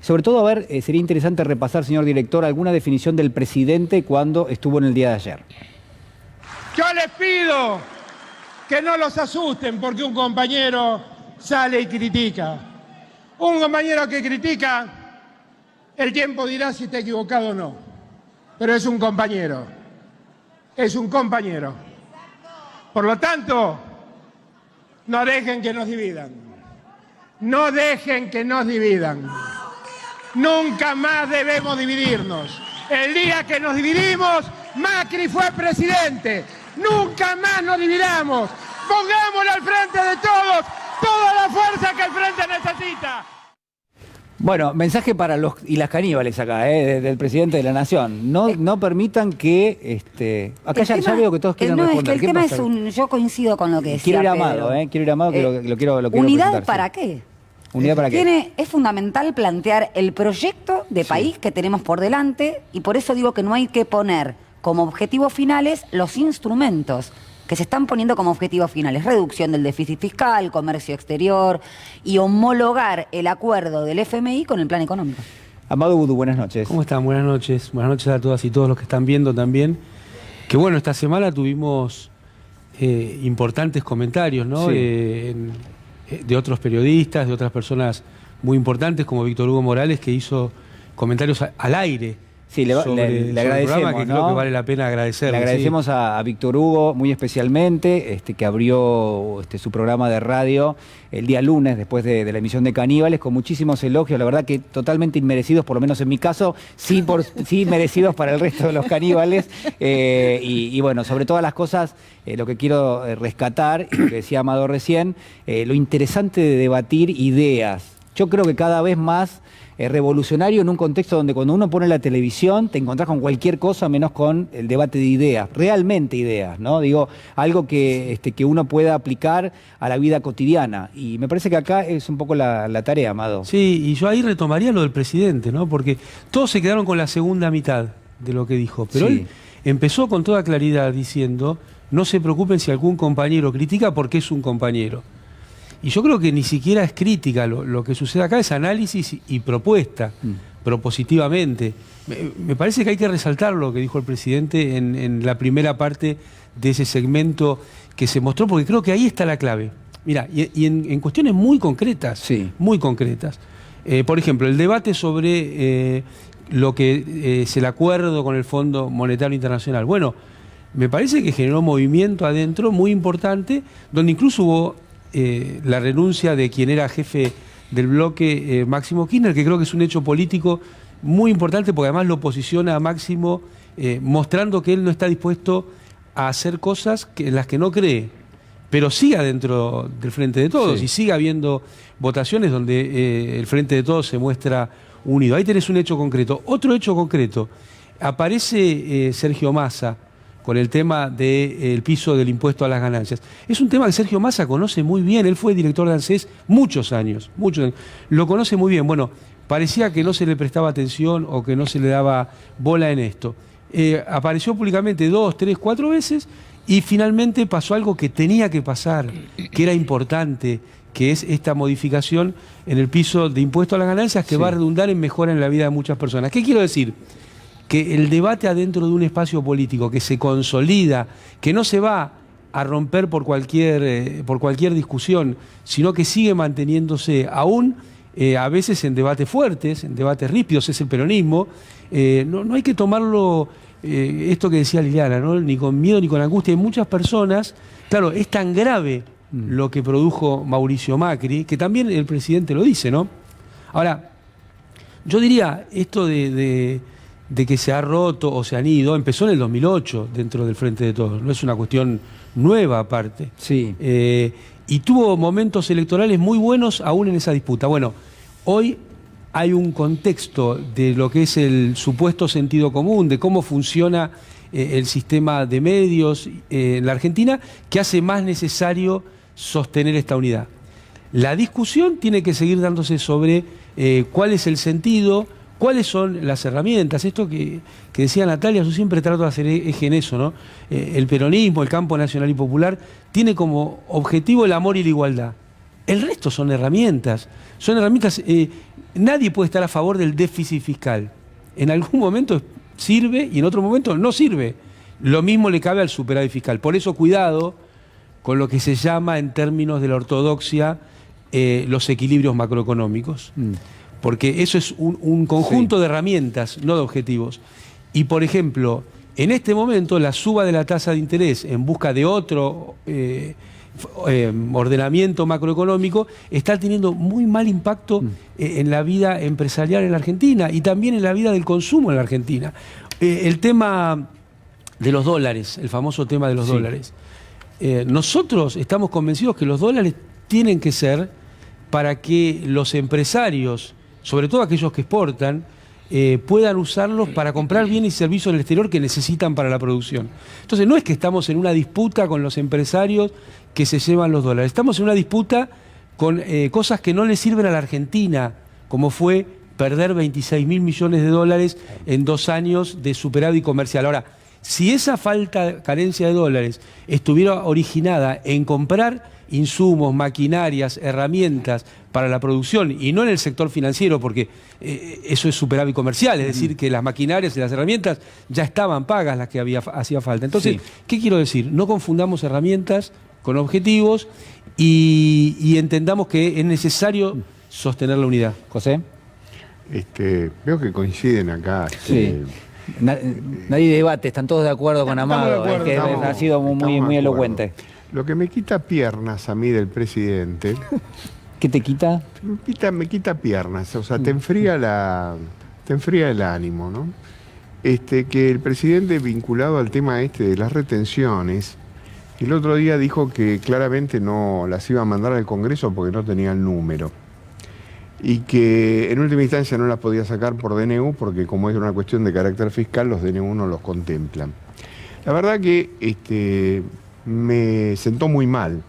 S1: Sobre todo, a ver, sería interesante repasar, señor director, alguna definición del presidente cuando estuvo en el día de ayer.
S8: Yo les pido que no los asusten porque un compañero sale y critica. Un compañero que critica, el tiempo dirá si está equivocado o no. Pero es un compañero. Es un compañero. Por lo tanto, no dejen que nos dividan. No dejen que nos dividan. Nunca más debemos dividirnos. El día que nos dividimos, Macri fue presidente. Nunca más nos dividamos. Pongámoslo al frente de todos. Toda la fuerza que el Frente necesita.
S1: Bueno, mensaje para los y las caníbales acá, del presidente de la Nación. No permitan que... acá ya veo que todos quieren responder.
S7: Es que el tema es yo coincido con lo que decía
S1: Quiero ir a Amado, quiero ir a Amado, que lo quiero
S7: ¿unidad
S1: presentar,
S7: para qué?
S1: ¿Unidad para qué?
S7: Es fundamental plantear el proyecto de país que tenemos por delante, y por eso digo que no hay que poner como objetivos finales los instrumentos que se están poniendo como objetivos finales: reducción del déficit fiscal, comercio exterior y homologar el acuerdo del FMI con el plan económico.
S1: Amado Boudou, buenas noches.
S9: ¿Cómo están? Buenas noches. Buenas noches a todas y todos los que están viendo también. Que bueno, esta semana tuvimos importantes comentarios, ¿no? De otros periodistas, de otras personas muy importantes, como Víctor Hugo Morales, que hizo comentarios al aire. Sí, le
S1: agradecemos,
S9: el programa, que creo que vale la pena agradecerle.
S1: Le agradecemos a Víctor Hugo muy especialmente, que abrió su programa de radio el día lunes, después de la emisión de Caníbales, con muchísimos elogios, la verdad que totalmente inmerecidos, por lo menos en mi caso, sí merecidos para el resto de los caníbales. Y bueno, sobre todas las cosas, lo que quiero rescatar, y lo que decía Amado recién, lo interesante de debatir ideas yo creo que cada vez más revolucionario en un contexto donde cuando uno pone la televisión te encontrás con cualquier cosa menos con el debate de ideas, realmente ideas, ¿no? Digo, algo que uno pueda aplicar a la vida cotidiana. Y me parece que acá es un poco la tarea, Amado.
S9: Sí, y yo ahí retomaría lo del presidente, ¿no? Porque todos se quedaron con la segunda mitad de lo que dijo, pero
S1: Sí.
S9: él empezó con toda claridad diciendo, no se preocupen si algún compañero critica porque es un compañero. Y yo creo que ni siquiera es crítica, lo que sucede acá es análisis y propuesta, propositivamente. Me parece que hay que resaltar lo que dijo el presidente en la primera parte de ese segmento que se mostró, porque creo que ahí está la clave. Mira, y en cuestiones muy concretas,
S1: Sí.
S9: muy concretas. Por ejemplo, el debate sobre lo que es el acuerdo con el Fondo Monetario Internacional. Bueno, me parece que generó movimiento adentro muy importante, donde incluso hubo la renuncia de quien era jefe del bloque, Máximo Kirchner, que creo que es un hecho político muy importante, porque además lo posiciona a Máximo mostrando que él no está dispuesto a hacer cosas en las que no cree, pero siga dentro del Frente de Todos,
S1: Sí.
S9: y siga habiendo votaciones donde el Frente de Todos se muestra unido. Ahí tenés un hecho concreto. Otro hecho concreto, aparece Sergio Massa con el tema del piso del impuesto a las ganancias. Es un tema que Sergio Massa conoce muy bien, él fue director de ANSES muchos años, lo conoce muy bien. Bueno, parecía que no se le prestaba atención o que no se le daba bola en esto. Apareció públicamente 2, 3, 4 veces y finalmente pasó algo que tenía que pasar, que era importante, que es esta modificación en el piso de impuesto a las ganancias que
S1: Sí.
S9: va a redundar en mejora en la vida de muchas personas. ¿Qué quiero decir? Que el debate adentro de un espacio político que se consolida, que no se va a romper por cualquier discusión, sino que sigue manteniéndose aún a veces en debates fuertes, en debates ríspidos, es el peronismo. No hay que tomarlo, esto que decía Liliana, ¿no? Ni con miedo ni con angustia. Hay muchas personas, claro, es tan grave lo que produjo Mauricio Macri, que también el presidente lo dice, ¿no? Ahora, yo diría, esto de que se ha roto o se han ido, empezó en el 2008 dentro del Frente de Todos, no es una cuestión nueva aparte.
S1: Sí.
S9: Y tuvo momentos electorales muy buenos aún en esa disputa. Bueno, hoy hay un contexto de lo que es el supuesto sentido común, de cómo funciona el sistema de medios en la Argentina, que hace más necesario sostener esta unidad. La discusión tiene que seguir dándose sobre cuál es el sentido, cuáles son las herramientas. Esto que decía Natalia, yo siempre trato de hacer eje en eso, ¿no? El peronismo, el campo nacional y popular, tiene como objetivo el amor y la igualdad. El resto son herramientas. Son herramientas. Nadie puede estar a favor del déficit fiscal. En algún momento sirve y en otro momento no sirve. Lo mismo le cabe al superávit fiscal. Por eso, cuidado con lo que se llama en términos de la ortodoxia los equilibrios macroeconómicos. Porque eso es un conjunto de herramientas, no de objetivos. Y, por ejemplo, en este momento la suba de la tasa de interés en busca de otro ordenamiento macroeconómico está teniendo muy mal impacto en la vida empresarial en la Argentina y también en la vida del consumo en la Argentina. El tema de los dólares, el famoso tema de los dólares. Nosotros estamos convencidos que los dólares tienen que ser para que los empresarios, sobre todo aquellos que exportan, puedan usarlos para comprar bienes y servicios en el exterior que necesitan para la producción. Entonces no es que estamos en una disputa con los empresarios que se llevan los dólares, estamos en una disputa con cosas que no le sirven a la Argentina, como fue perder 26.000 millones de dólares en 2 años de superávit comercial. Ahora, si esa carencia de dólares estuviera originada en comprar insumos, maquinarias, herramientas para la producción y no en el sector financiero, porque eso es superávit comercial, es decir, que las maquinarias y las herramientas ya estaban pagas las que hacía falta. Entonces, ¿qué quiero decir? No confundamos herramientas con objetivos y entendamos que es necesario sostener la unidad.
S1: José.
S6: Veo que coinciden acá.
S1: Sí. Nadie debate, están todos de acuerdo con Amado.
S5: de acuerdo,
S1: Es que ha sido muy elocuente.
S6: Lo que me quita piernas a mí del presidente.
S1: ¿Qué te quita?
S6: Me quita piernas, o sea, te enfría el ánimo, ¿no? Que el presidente, vinculado al tema de las retenciones, el otro día dijo que claramente no las iba a mandar al Congreso porque no tenía el número. y que en última instancia no las podía sacar por DNU porque como es una cuestión de carácter fiscal, los DNU no los contemplan. La verdad que me sentó muy mal,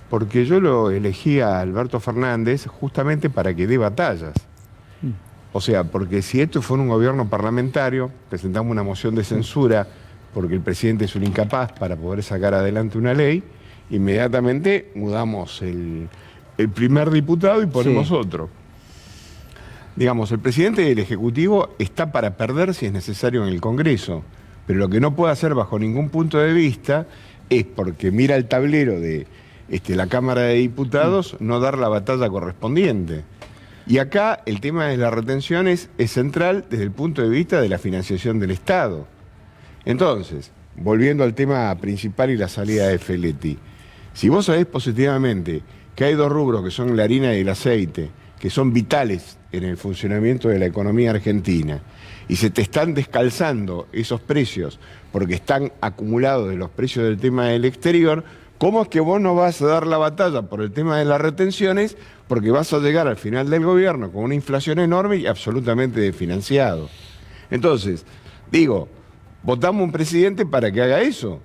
S6: porque yo lo elegí a Alberto Fernández justamente para que dé batallas. O sea, porque si esto fuera un gobierno parlamentario, presentamos una moción de censura porque el presidente es un incapaz para poder sacar adelante una ley, inmediatamente mudamos el primer diputado y ponemos otro. Digamos, el presidente del Ejecutivo está para perder si es necesario en el Congreso, pero lo que no puede hacer bajo ningún punto de vista es, porque mira el tablero de la Cámara de Diputados, no dar la batalla correspondiente. Y acá el tema de las retenciones es central desde el punto de vista de la financiación del Estado. Entonces, volviendo al tema principal y la salida de Feletti, si vos sabés positivamente que hay dos rubros que son la harina y el aceite, que son vitales en el funcionamiento de la economía argentina, y se te están descalzando esos precios porque están acumulados de los precios del tema del exterior, ¿cómo es que vos no vas a dar la batalla por el tema de las retenciones? Porque vas a llegar al final del gobierno con una inflación enorme y absolutamente desfinanciado. Entonces, digo, votamos un presidente para que haga eso.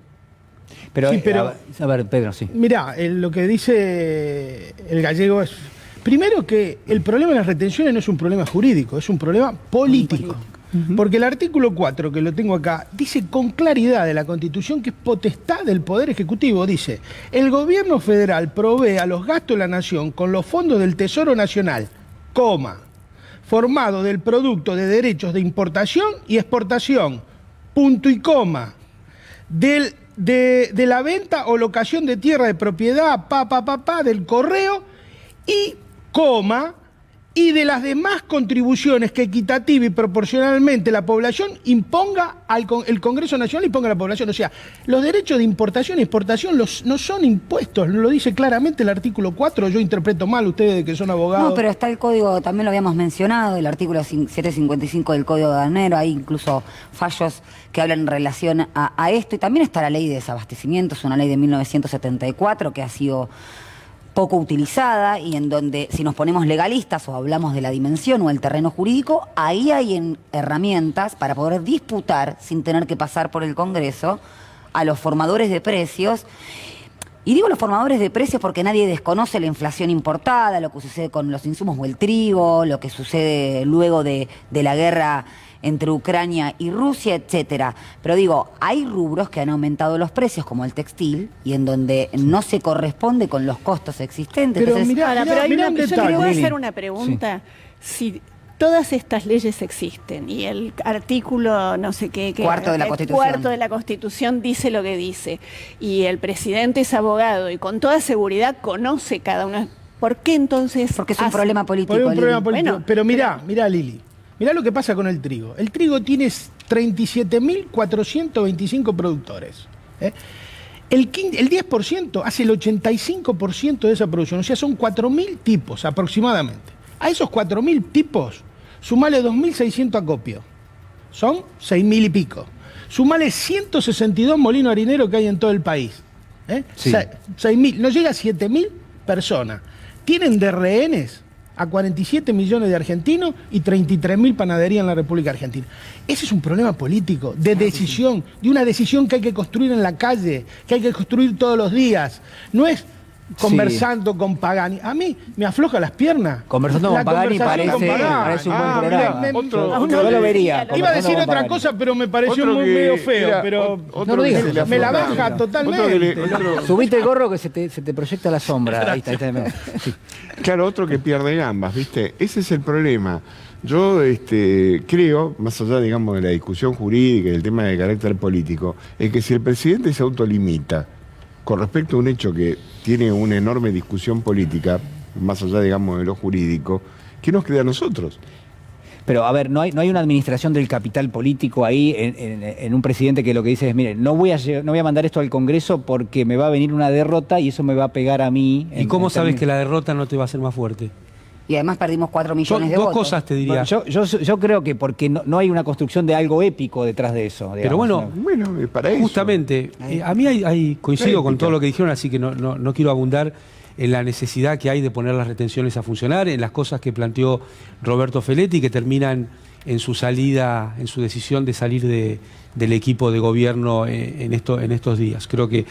S1: Pero,
S5: Sí, pero-
S1: a ver, Pedro, sí.
S5: Mirá, lo que dice el gallego es, primero que el problema de las retenciones no es un problema jurídico, es un problema político. Porque el artículo 4, que lo tengo acá, dice con claridad de la Constitución que es potestad del Poder Ejecutivo. Dice, el gobierno federal provee a los gastos de la nación con los fondos del Tesoro Nacional, formado del producto de derechos de importación y exportación, punto y coma, de la venta o locación de tierra de propiedad, del correo y coma, y de las demás contribuciones que equitativa y proporcionalmente la población imponga el Congreso Nacional imponga a la población. O sea, los derechos de importación y exportación no son impuestos, lo dice claramente el artículo 4, yo interpreto mal, ustedes que son abogados.
S7: No, pero está el código, también lo habíamos mencionado, el artículo 755 del Código Aduanero, hay incluso fallos que hablan en relación a esto, y también está la ley de desabastecimiento, es una ley de 1974 que ha sido poco utilizada y en donde si nos ponemos legalistas o hablamos de la dimensión o el terreno jurídico, ahí hay herramientas para poder disputar sin tener que pasar por el Congreso a los formadores de precios. Y digo los formadores de precios porque nadie desconoce la inflación importada, lo que sucede con los insumos o el trigo, lo que sucede luego de la guerra entre Ucrania y Rusia, etcétera. Pero digo, hay rubros que han aumentado los precios, como el textil, y en donde no se corresponde con los costos existentes.
S5: Pero
S7: Entonces,
S5: mirá,
S4: Ahora, pero hay
S5: mirá
S4: una,
S5: un
S4: yo le
S5: detalle.
S4: voy a
S1: Lili.
S4: hacer una pregunta. Si todas estas leyes existen y el artículo no sé qué,
S7: Cuarto de la
S4: el
S7: Constitución.
S4: cuarto de la Constitución dice lo que dice, y el presidente es abogado y con toda seguridad conoce cada una, ¿por qué entonces
S7: porque es un
S4: hace-
S7: problema político.
S5: Por un
S7: Lili.
S5: problema político.
S4: Bueno,
S5: pero mirá, Lili, mirá lo que pasa con el trigo. El trigo tiene 37.425 productores. El 10% hace el 85% de esa producción, o sea, son 4.000 tipos aproximadamente. A esos 4.000 tipos, sumale 2.600 acopios, son 6.000 y pico. Sumale 162 molinos harineros que hay en todo el país.
S1: Sí.
S5: 6.000, no llega a 7.000 personas. Tienen de rehenes a 47 millones de argentinos y 33.000 panaderías en la República Argentina. Ese es un problema político, de decisión, de una decisión que hay que construir en la calle, que hay que construir todos los días. No es conversando con Pagani. A mí me afloja las piernas.
S1: Conversando
S5: La
S1: con Pagani
S5: conversación con
S1: parece un buen programa.
S6: Otro-
S1: Yo lo vería.
S5: Iba a decir
S1: conversando con
S5: otra
S1: Pagani.
S5: cosa, pero me pareció
S6: Otro
S5: muy
S6: que-
S5: medio feo.
S6: mira,
S5: pero
S6: otro
S1: No lo
S6: que
S1: digas.
S6: se le
S5: me la
S6: afloja.
S5: baja
S6: Otro
S5: totalmente.
S6: que le-
S1: Subite el gorro que se te proyecta la sombra. Ahí está. Sí.
S6: Claro, otro que pierde gambas, ¿viste? Ese es el problema. Yo creo, más allá, digamos, de la discusión jurídica y del tema de carácter político, es que si el presidente se autolimita con respecto a un hecho que tiene una enorme discusión política, más allá, digamos, de lo jurídico, ¿qué nos queda a nosotros?
S1: Pero a ver, no hay una administración del capital político ahí en un presidente que lo que dice es, mire, no voy a mandar esto al Congreso porque me va a venir una derrota y eso me va a pegar a mí.
S9: ¿Y cómo sabes que la derrota no te va a hacer más fuerte?
S7: Y además perdimos 4 millones de
S9: Dos
S7: votos.
S9: cosas te diría.
S1: Bueno, yo creo que porque no hay una construcción de algo épico detrás de eso.
S9: Pero
S1: digamos,
S9: bueno,
S1: ¿no?
S6: Bueno, para eso.
S9: Justamente, a mí coincido con todo lo que dijeron, así que no quiero abundar en la necesidad que hay de poner las retenciones a funcionar, en las cosas que planteó Roberto Feletti, que terminan en su salida, en su decisión de salir del equipo de gobierno en estos días. Creo que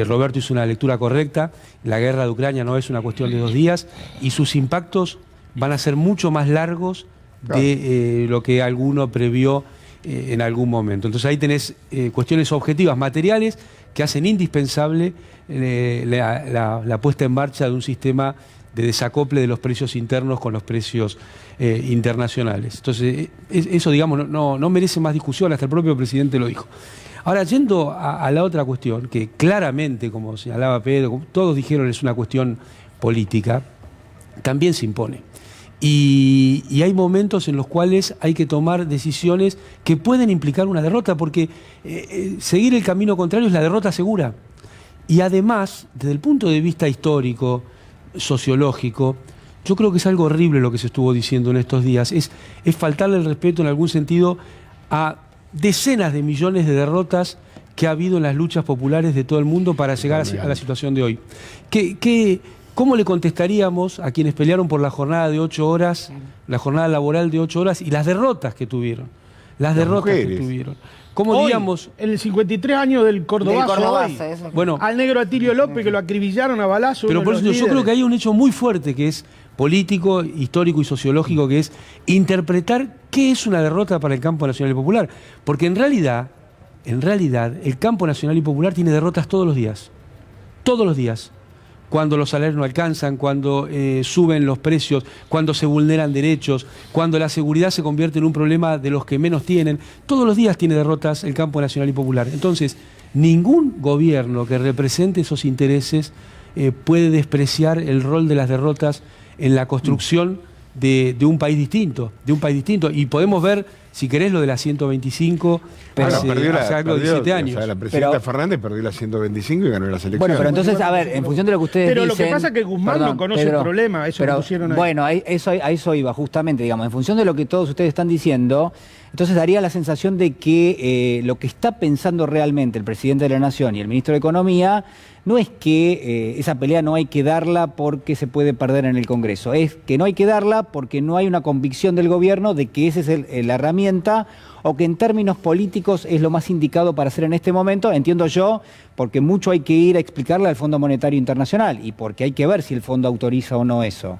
S9: Roberto hizo una lectura correcta. La guerra de Ucrania no es una cuestión de 2 días y sus impactos van a ser mucho más largos de lo que alguno previó en algún momento. Entonces ahí tenés cuestiones objetivas, materiales, que hacen indispensable la puesta en marcha de un sistema de desacople de los precios internos con los precios internacionales. Entonces, eso, digamos, no merece más discusión, hasta el propio presidente lo dijo. Ahora, yendo a la otra cuestión, que claramente, como señalaba Pedro, todos dijeron es una cuestión política, también se impone. Y hay momentos en los cuales hay que tomar decisiones que pueden implicar una derrota, porque seguir el camino contrario es la derrota segura. Y además, desde el punto de vista histórico, sociológico, yo creo que es algo horrible lo que se estuvo diciendo en estos días. Es faltarle el respeto en algún sentido a decenas de millones de derrotas que ha habido en las luchas populares de todo el mundo para llegar a la situación de hoy. ¿Cómo le contestaríamos a quienes pelearon por la jornada de 8 horas, la jornada laboral de 8 horas y las derrotas que tuvieron? Las derrotas que tuvieron. ¿Cómo
S5: hoy,
S9: digamos?
S5: En el 53 años del Cordobazo,
S9: bueno,
S5: al negro Atilio López, que lo acribillaron a balazo.
S9: Pero por eso yo creo que hay un hecho muy fuerte que es político, histórico y sociológico, que es interpretar qué es una derrota para el campo nacional y popular. Porque en realidad, el campo nacional y popular tiene derrotas todos los días. Todos los días. Cuando los salarios no alcanzan, cuando suben los precios, cuando se vulneran derechos, cuando la seguridad se convierte en un problema de los que menos tienen. Todos los días tiene derrotas el campo nacional y popular. Entonces, ningún gobierno que represente esos intereses puede despreciar el rol de las derrotas en la construcción de un país distinto. Y podemos ver, si querés, lo de la 125 hace algo de 17 años.
S6: O sea, la presidenta Fernández perdió la 125 y ganó las elecciones.
S1: Bueno, pero entonces, a ver, en función de lo que ustedes dicen...
S5: Pero lo que pasa es que Guzmán no conoce el problema, eso lo pusieron ahí.
S1: Bueno, a eso iba, justamente, digamos, en función de lo que todos ustedes están diciendo, entonces daría la sensación de que lo que está pensando realmente el presidente de la Nación y el ministro de Economía no es que esa pelea no hay que darla porque se puede perder en el Congreso, es que no hay que darla porque no hay una convicción del gobierno de que esa es la herramienta o que en términos políticos es lo más indicado para hacer en este momento, entiendo yo, porque mucho hay que ir a explicarle al Fondo Monetario Internacional y porque hay que ver si el fondo autoriza o no eso,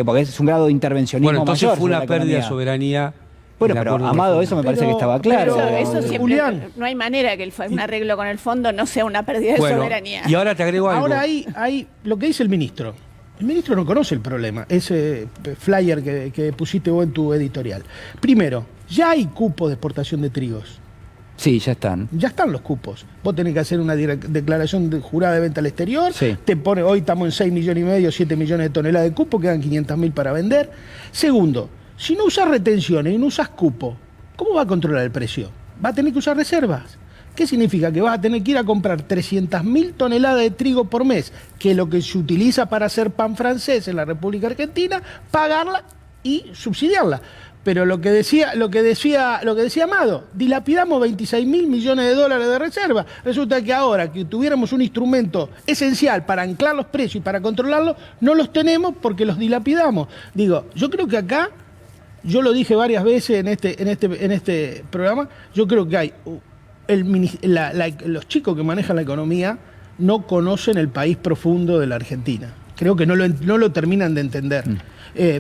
S1: porque es un grado de intervencionismo mayor.
S9: Bueno, entonces fue una pérdida de soberanía.
S1: Bueno, pero Amado, eso me parece que estaba claro.
S4: Eso siempre, no hay manera que un arreglo con el fondo no sea una pérdida de soberanía.
S9: Y ahora te agrego algo.
S5: Ahora hay lo que dice el ministro. El ministro no conoce el problema, ese flyer que pusiste vos en tu editorial. Primero, ya hay cupos de exportación de trigos.
S1: Sí, ya están.
S5: Ya están los cupos. Vos tenés que hacer una declaración jurada de venta al exterior.
S1: Sí.
S5: Te pone, hoy estamos en 6 millones y medio, 7 millones de toneladas de cupo, quedan 500.000 para vender. Segundo, si no usas retenciones y no usas cupo, ¿cómo va a controlar el precio? Va a tener que usar reservas. ¿Qué significa? Que vas a tener que ir a comprar 300.000 toneladas de trigo por mes, que es lo que se utiliza para hacer pan francés en la República Argentina, pagarla y subsidiarla. Pero lo que decía Amado, dilapidamos 26.000 millones de dólares de reserva. Resulta que ahora que tuviéramos un instrumento esencial para anclar los precios y para controlarlos, no los tenemos porque los dilapidamos. Digo, yo creo que acá, yo lo dije varias veces en este programa, yo creo que hay los chicos que manejan la economía no conocen el país profundo de la Argentina. Creo que no lo terminan de entender.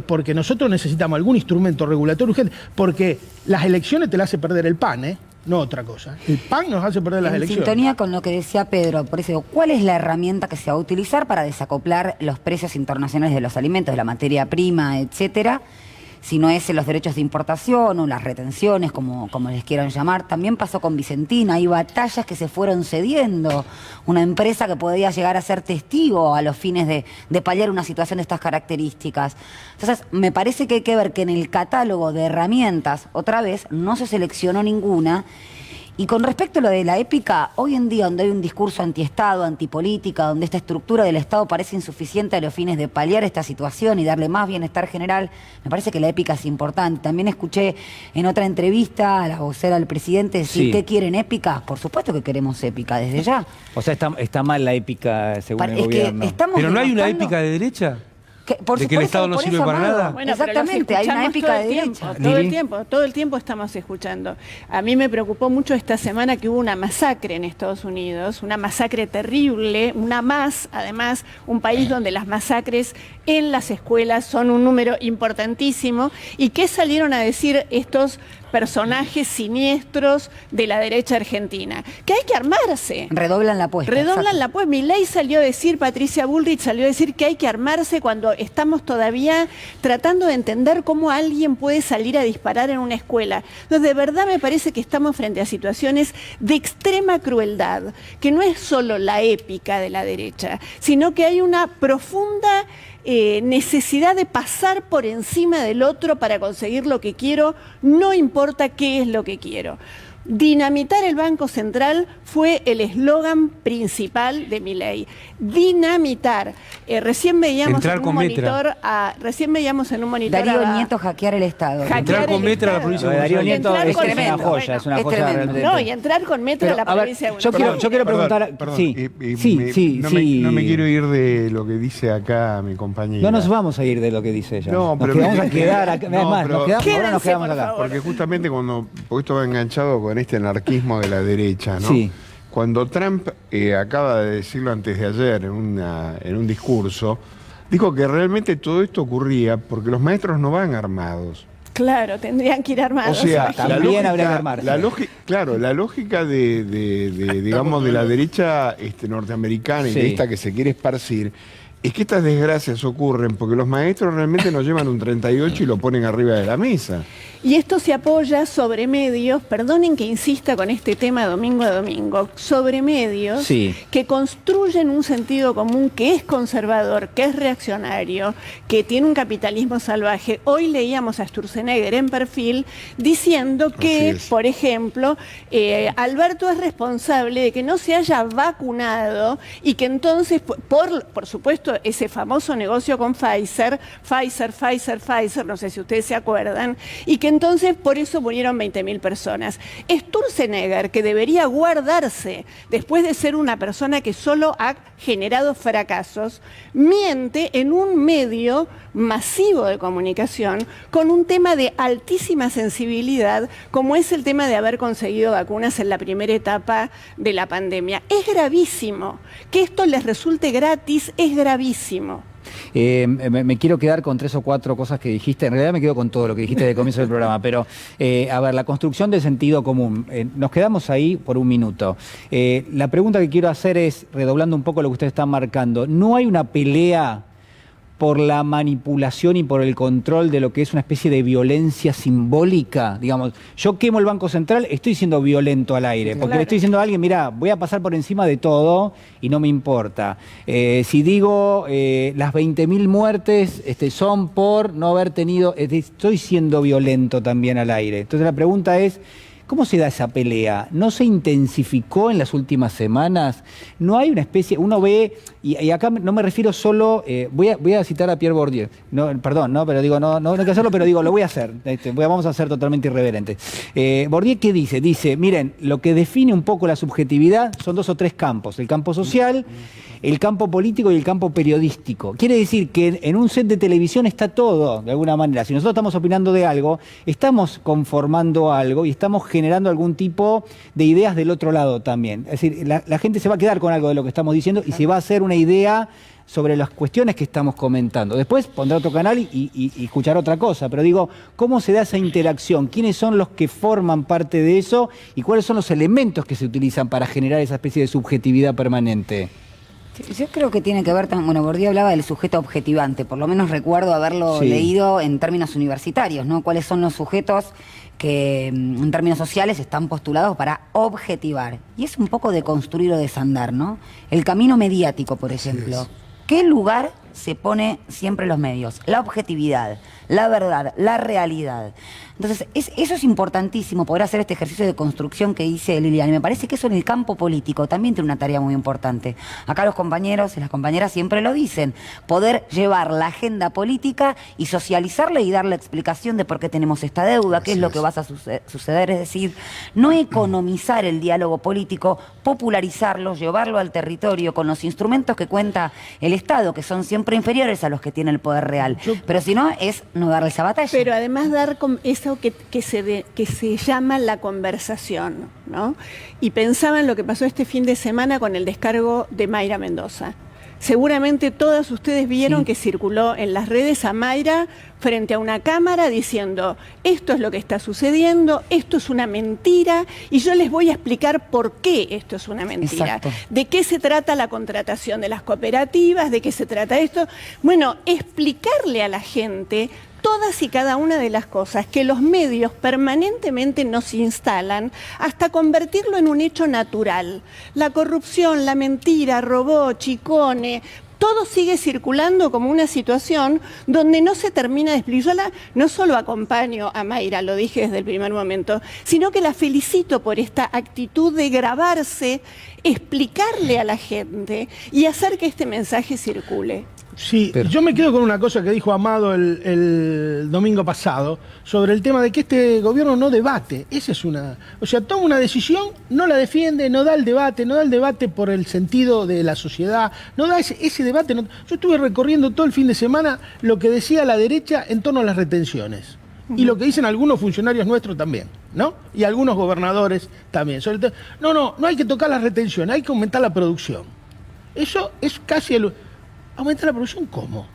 S5: Porque nosotros necesitamos algún instrumento regulatorio urgente, porque las elecciones te las hace perder el PAN, no otra cosa. El PAN nos hace perder las elecciones.
S7: En sintonía con lo que decía Pedro, por eso, ¿cuál es la herramienta que se va a utilizar para desacoplar los precios internacionales de los alimentos, de la materia prima, etcétera? Si no es los derechos de importación o las retenciones, como les quieran llamar. También pasó con Vicentina, hay batallas que se fueron cediendo. Una empresa que podía llegar a ser testigo a los fines de paliar una situación de estas características. Entonces, me parece que hay que ver que en el catálogo de herramientas, otra vez, no se seleccionó ninguna. Y con respecto a lo de la épica, hoy en día donde hay un discurso antiestado, antipolítica, donde esta estructura del Estado parece insuficiente a los fines de paliar esta situación y darle más bienestar general, me parece que la épica es importante. También escuché en otra entrevista a la vocera del presidente decir, ¿qué quieren, épica? Por supuesto que queremos épica, desde ya.
S1: O sea, está mal la épica según el gobierno.
S9: Pero no hay una épica de derecha. De que el Estado no sirve para nada.
S4: Bueno,
S7: exactamente, hay una épica de derecha.
S4: Todo el tiempo estamos escuchando. A mí me preocupó mucho esta semana que hubo una masacre en Estados Unidos, una masacre terrible, además, un país donde las masacres en las escuelas son un número importantísimo. ¿Y qué salieron a decir estos personajes siniestros de la derecha argentina? Que hay que armarse.
S7: Redoblan la apuesta.
S4: Redoblan la apuesta. Milei salió a decir, Patricia Bullrich salió a decir que hay que armarse cuando estamos todavía tratando de entender cómo alguien puede salir a disparar en una escuela. Entonces, de verdad me parece que estamos frente a situaciones de extrema crueldad, que no es solo la épica de la derecha, sino que hay una profunda necesidad de pasar por encima del otro para conseguir lo que quiero, no importa qué es lo que quiero. Dinamitar el Banco Central fue el eslogan principal de Milei. Dinamitar. Recién veíamos en un monitor
S7: Darío Nieto hackear el Estado.
S9: Entrar con Metra a la provincia de
S1: Darío Nieto es una joya, es una joya realmente.
S4: No, y entrar con Metra a la provincia de Buenos Aires.
S6: Yo quiero preguntar... No me quiero ir de lo que dice acá mi compañera.
S1: No nos vamos a ir de lo que dice ella.
S6: No, pero
S1: nos vamos a quedar acá. Ahora nos quedamos acá.
S6: Porque justamente porque esto va enganchado con este anarquismo de la derecha, ¿no?
S1: Sí.
S6: Cuando Trump acaba de decirlo antes de ayer en un discurso, dijo que realmente todo esto ocurría porque los maestros no van armados.
S4: Claro, tendrían que ir armados.
S6: O sea,
S1: también habría que armarse.
S6: La lógica digamos, de la derecha norteamericana y de esta que se quiere esparcir, es que estas desgracias ocurren porque los maestros realmente nos llevan un 38 y lo ponen arriba de la mesa.
S4: Y esto se apoya sobre medios, perdonen que insista con este tema domingo a domingo, sobre medios que construyen un sentido común que es conservador, que es reaccionario, que tiene un capitalismo salvaje. Hoy leíamos a Sturzenegger en Perfil diciendo que, por ejemplo, Alberto es responsable de que no se haya vacunado y que entonces, por supuesto, ese famoso negocio con Pfizer, no sé si ustedes se acuerdan, y que entonces por eso murieron 20.000 personas. Sturzenegger, que debería guardarse después de ser una persona que solo ha generado fracasos, miente en un medio masivo de comunicación con un tema de altísima sensibilidad, como es el tema de haber conseguido vacunas en la primera etapa de la pandemia. Es gravísimo. Que esto les resulte gratis es gravísimo.
S1: Me quiero quedar con 3 o 4 cosas que dijiste. En realidad me quedo con todo lo que dijiste desde el comienzo del programa. Pero, a ver, la construcción del sentido común. Nos quedamos ahí por un minuto. La pregunta que quiero hacer es, redoblando un poco lo que ustedes están marcando, ¿no hay una pelea por la manipulación y por el control de lo que es una especie de violencia simbólica? Digamos, yo quemo el Banco Central, estoy siendo violento al aire, porque le estoy diciendo a alguien, mira, voy a pasar por encima de todo y no me importa. Si digo las 20.000 muertes son por no haber tenido, estoy siendo violento también al aire. Entonces la pregunta es, ¿cómo se da esa pelea? ¿No se intensificó en las últimas semanas? ¿No hay una especie, uno ve, y acá no me refiero solo, voy a citar a Pierre Bourdieu, pero digo, no hay que hacerlo, pero digo, lo voy a hacer, vamos a ser totalmente irreverentes. Bourdieu, ¿qué dice? Dice, miren, lo que define un poco la subjetividad son 2 o 3 campos, el campo social, el campo político y el campo periodístico. Quiere decir que en un set de televisión está todo, de alguna manera. Si nosotros estamos opinando de algo, estamos conformando algo y estamos generando algún tipo de ideas del otro lado también. Es decir, la gente se va a quedar con algo de lo que estamos diciendo y se va a hacer una idea sobre las cuestiones que estamos comentando. Después pondrá otro canal y escuchará otra cosa. Pero digo, ¿cómo se da esa interacción? ¿Quiénes son los que forman parte de eso? ¿Y cuáles son los elementos que se utilizan para generar esa especie de subjetividad permanente?
S7: Yo creo que tiene que ver, Bourdieu hablaba del sujeto objetivante, por lo menos recuerdo haberlo leído en términos universitarios, ¿no? ¿Cuáles son los sujetos que en términos sociales están postulados para objetivar? Y es un poco de construir o desandar, ¿no? El camino mediático, por ejemplo. ¿Qué lugar se pone siempre en los medios? La objetividad, la verdad, la realidad. Entonces, eso es importantísimo, poder hacer este ejercicio de construcción que dice Liliana. Y me parece que eso en el campo político también tiene una tarea muy importante. Acá los compañeros y las compañeras siempre lo dicen, poder llevar la agenda política y socializarla y darle explicación de por qué tenemos esta deuda, qué es lo que va a suceder, es decir, no economizar el diálogo político, popularizarlo, llevarlo al territorio con los instrumentos que cuenta el Estado, que son siempre inferiores a los que tiene el poder real. Pero si no, es no darle esa batalla.
S4: Pero además dar eso que se llama la conversación, ¿no? Y pensaba en lo que pasó este fin de semana con el descargo de Mayra Mendoza. Seguramente todas ustedes vieron que circuló en las redes a Mayra frente a una cámara diciendo, esto es lo que está sucediendo, esto es una mentira, y yo les voy a explicar por qué esto es una mentira.
S7: Exacto.
S4: ¿De qué se trata la contratación de las cooperativas? ¿De qué se trata esto? Bueno, explicarle a la gente todas y cada una de las cosas que los medios permanentemente nos instalan hasta convertirlo en un hecho natural. La corrupción, la mentira, robó, chicone, todo sigue circulando como una situación donde no se termina de explicar. Yo no solo acompaño a Mayra, lo dije desde el primer momento, sino que la felicito por esta actitud de grabarse, explicarle a la gente y hacer que este mensaje circule.
S5: Sí, yo me quedo con una cosa que dijo Amado el domingo pasado sobre el tema de que este gobierno no debate. Esa es o sea, toma una decisión, no la defiende, no da el debate por el sentido de la sociedad, no da ese debate. Yo estuve recorriendo todo el fin de semana lo que decía la derecha en torno a las retenciones. Y lo que dicen algunos funcionarios nuestros también, ¿no? Y algunos gobernadores también. No hay que tocar las retenciones, hay que aumentar la producción. Eso es casi ¿aumentar la producción cómo?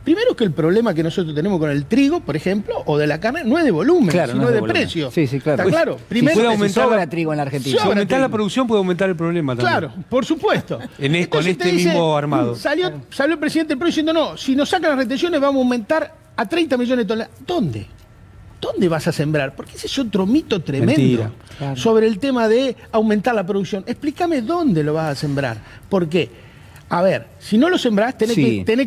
S5: Primero que el problema que nosotros tenemos con el trigo, por ejemplo, o de la carne, no es de volumen, sino es de precio.
S1: Sí, claro.
S5: ¿Está claro? Primero,
S9: si puede aumentar
S1: sobra trigo en la Argentina.
S9: Si aumentar la producción puede aumentar el problema también.
S5: Claro, por supuesto.
S9: Con este mismo armado.
S5: Salió el presidente del PRO diciendo, no, si nos sacan las retenciones vamos a aumentar a 30 millones de toneladas. ¿Dónde? ¿Dónde vas a sembrar? Porque ese es otro mito tremendo sobre el tema de aumentar la producción. Explícame dónde lo vas a sembrar. ¿Por qué? A ver, si no lo sembrás, tenés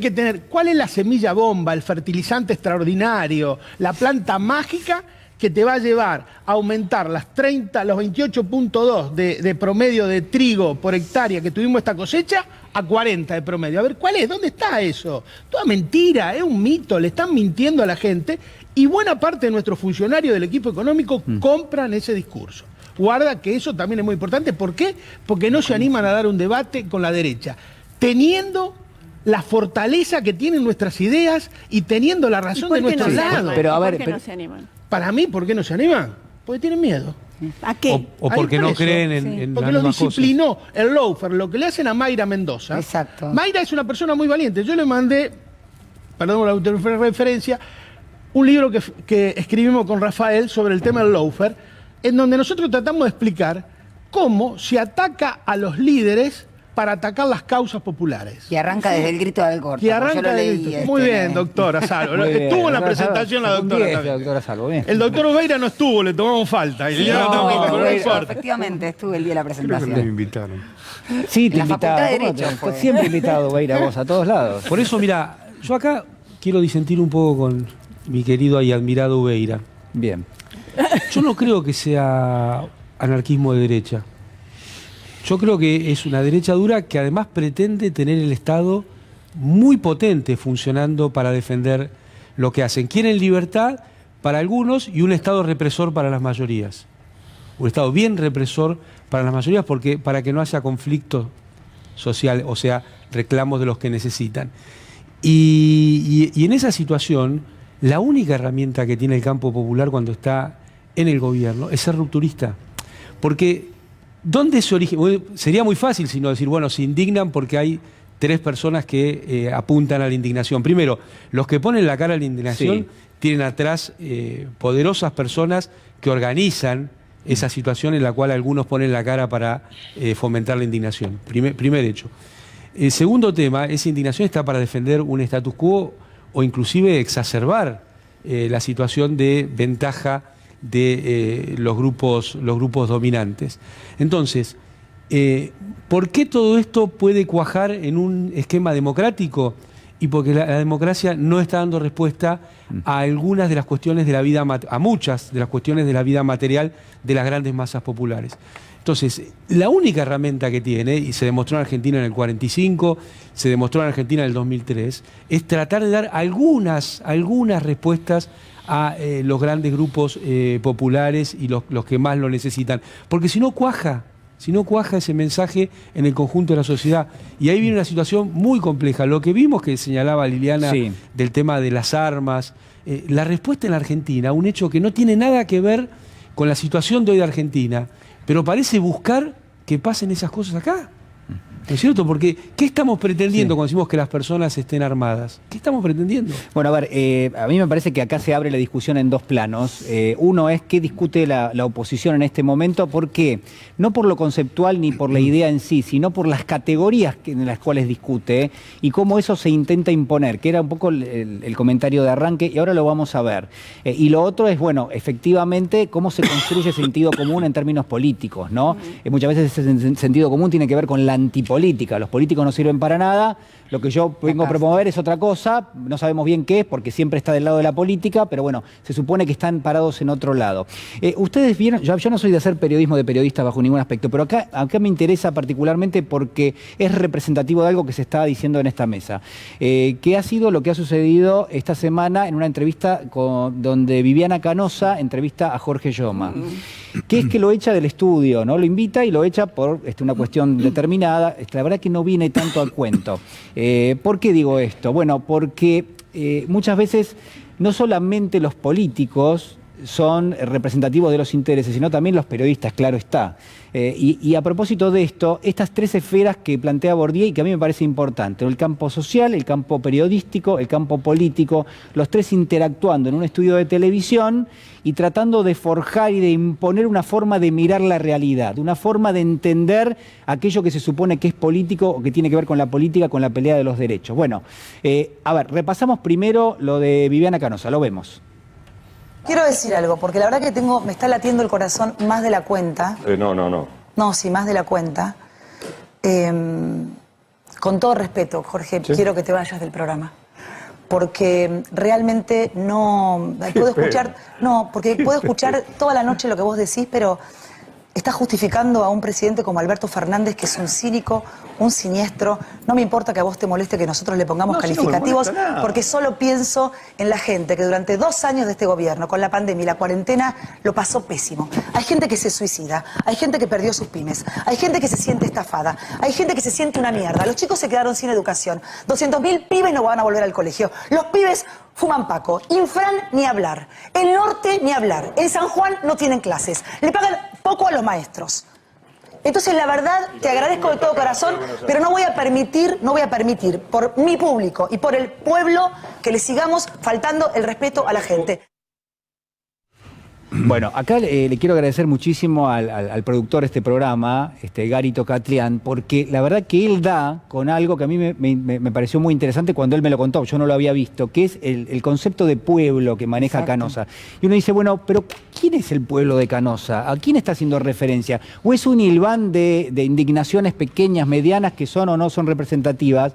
S5: que tener cuál es la semilla bomba, el fertilizante extraordinario, la planta mágica que te va a llevar a aumentar los 28.2 de promedio de trigo por hectárea que tuvimos esta cosecha a 40 de promedio. A ver, ¿cuál es? ¿Dónde está eso? Toda mentira, es un mito, le están mintiendo a la gente y buena parte de nuestros funcionarios del equipo económico compran ese discurso. Guarda que eso también es muy importante. ¿Por qué? Porque no se animan a dar un debate con la derecha, teniendo la fortaleza que tienen nuestras ideas y teniendo la razón de nuestro lado.
S4: Pero a ver, ¿por qué no se animan?
S5: Para mí, ¿por qué no se animan? Porque tienen miedo.
S4: ¿A qué?
S9: O porque no creen en
S5: porque los disciplinó el lawfare, lo que le hacen a Mayra Mendoza.
S7: Exacto.
S5: Mayra es una persona muy valiente. Yo le mandé, perdón la autorreferencia, un libro que escribimos con Rafael sobre el tema del lawfare, en donde nosotros tratamos de explicar cómo se ataca a los líderes para atacar las causas populares.
S7: Y arranca desde el grito del corte.
S5: Y arranca desde el grito. Muy bien, doctora Salvo. Estuvo en la presentación la doctora.
S1: Salvo, bien.
S5: El doctor Oveira no estuvo, le tomamos falta. Y
S7: Efectivamente, estuve el día de la presentación.
S6: Creo que no me invitaron.
S1: Sí, te
S7: La Facultad de
S1: invitaba.
S7: Derecho fue.
S1: Siempre invitado, Oveira, vos, a todos lados.
S9: Por eso, mira, yo acá quiero disentir un poco con mi querido y admirado Oveira.
S1: Bien.
S9: Yo no creo que sea anarquismo de derecha. Yo creo que es una derecha dura que además pretende tener el Estado muy potente funcionando para defender lo que hacen. Quieren libertad para algunos y un Estado represor para las mayorías. Un Estado bien represor para las mayorías para que no haya conflicto social, o sea, reclamos de los que necesitan. Y en esa situación, la única herramienta que tiene el campo popular cuando está en el gobierno es ser rupturista. Porque ¿dónde se origina? Sería muy fácil sino decir, bueno, se indignan porque hay tres personas que apuntan a la indignación. Primero, los que ponen la cara a la indignación tienen atrás poderosas personas que organizan esa situación en la cual algunos ponen la cara para fomentar la indignación. Primer hecho. El segundo tema, esa indignación está para defender un status quo o inclusive exacerbar la situación de ventaja de los grupos dominantes. Entonces, ¿por qué todo esto puede cuajar en un esquema democrático? y porque la democracia no está dando respuesta a algunas de las cuestiones de la vida, a muchas de las cuestiones de la vida material de las grandes masas populares. Entonces, la única herramienta que tiene, y se demostró en Argentina en el 45, se demostró en Argentina en el 2003, es tratar de dar algunas respuestas a los grandes grupos populares y los que más lo necesitan. Porque si no cuaja ese mensaje en el conjunto de la sociedad. Y ahí viene una situación muy compleja. Lo que vimos que señalaba Liliana del tema de las armas, la respuesta en la Argentina, un hecho que no tiene nada que ver con la situación de hoy de Argentina, pero parece buscar que pasen esas cosas acá. ¿No es cierto? Porque, ¿qué estamos pretendiendo cuando decimos que las personas estén armadas? ¿Qué estamos pretendiendo?
S1: Bueno, a ver, a mí me parece que acá se abre la discusión en dos planos. Uno es qué discute la oposición en este momento, ¿por qué? No por lo conceptual ni por la idea en sí, sino por las categorías en las cuales discute y cómo eso se intenta imponer, que era un poco el comentario de arranque, y ahora lo vamos a ver. Y lo otro es, bueno, efectivamente, cómo se construye sentido común en términos políticos, ¿no? Muchas veces ese sentido común tiene que ver con la antipolítica. Los políticos no sirven para nada, lo que yo vengo a promover es otra cosa, no sabemos bien qué es porque siempre está del lado de la política, pero bueno, se supone que están parados en otro lado. Ustedes vieron, yo no soy de hacer periodismo de periodistas bajo ningún aspecto, pero acá me interesa particularmente porque es representativo de algo que se está diciendo en esta mesa, que ha sido lo que ha sucedido esta semana en una entrevista donde Viviana Canosa entrevista a Jorge Lloma, que es que lo echa del estudio, ¿no? Lo invita y lo echa por una cuestión determinada. La verdad que no viene tanto al cuento. ¿Por qué digo esto? Bueno, porque muchas veces no solamente los políticos son representativos de los intereses, sino también los periodistas, claro está. Y a propósito de esto, estas tres esferas que plantea Bourdieu y que a mí me parece importante, el campo social, el campo periodístico, el campo político, los tres interactuando en un estudio de televisión y tratando de forjar y de imponer una forma de mirar la realidad, una forma de entender aquello que se supone que es político o que tiene que ver con la política, con la pelea de los derechos. Bueno, a ver, repasamos primero lo de Viviana Canosa, lo vemos.
S10: Quiero decir algo, porque la verdad que me está latiendo el corazón más de la cuenta.
S11: No.
S10: No, sí, más de la cuenta. Con todo respeto, Jorge, quiero que te vayas del programa. Porque realmente no... Puedo escuchar... No, porque puedo escuchar toda la noche lo que vos decís, pero está justificando a un presidente como Alberto Fernández, que es un cínico, un siniestro. No me importa que a vos te moleste que nosotros le pongamos calificativos, porque solo pienso en la gente que durante 2 años de este gobierno, con la pandemia y la cuarentena, lo pasó pésimo. Hay gente que se suicida, hay gente que perdió sus pymes, hay gente que se siente estafada, hay gente que se siente una mierda. Los chicos se quedaron sin educación. 200.000 pibes no van a volver al colegio. Los pibes fuman paco. Infran ni hablar. El norte ni hablar. En San Juan no tienen clases. Le pagan poco a los maestros. Entonces, la verdad, te agradezco de todo corazón, pero no voy a permitir por mi público y por el pueblo que le sigamos faltando el respeto a la gente.
S1: Bueno, acá le quiero agradecer muchísimo al productor de este programa, Gary Tocatlián, porque la verdad que él da con algo que a mí me pareció muy interesante cuando él me lo contó, yo no lo había visto, que es el concepto de pueblo que maneja Canosa. Y uno dice, bueno, pero ¿quién es el pueblo de Canosa? ¿A quién está haciendo referencia? ¿O es un hilván de indignaciones pequeñas, medianas, que son o no son representativas?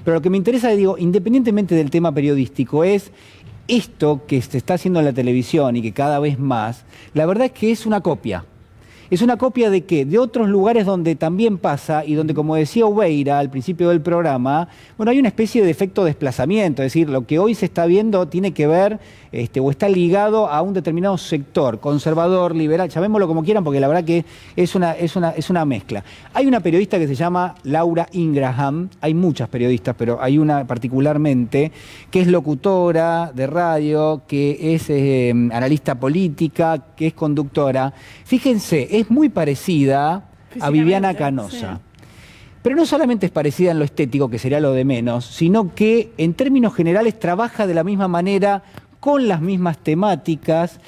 S1: Pero lo que me interesa, digo, independientemente del tema periodístico, es esto que se está haciendo en la televisión y que cada vez más, la verdad es que es una copia. Es una copia de ¿qué? De otros lugares donde también pasa y donde, como decía Oveira al principio del programa, bueno, hay una especie de efecto desplazamiento, es decir, lo que hoy se está viendo tiene que ver o está ligado a un determinado sector, conservador, liberal, llamémoslo como quieran, porque la verdad que es una mezcla. Hay una periodista que se llama Laura Ingraham, hay muchas periodistas, pero hay una particularmente, que es locutora de radio, que es analista política, que es conductora. Fíjense, es muy parecida a Viviana Canosa. Sí. Pero no solamente es parecida en lo estético, que sería lo de menos, sino que en términos generales trabaja de la misma manera, con las mismas temáticas,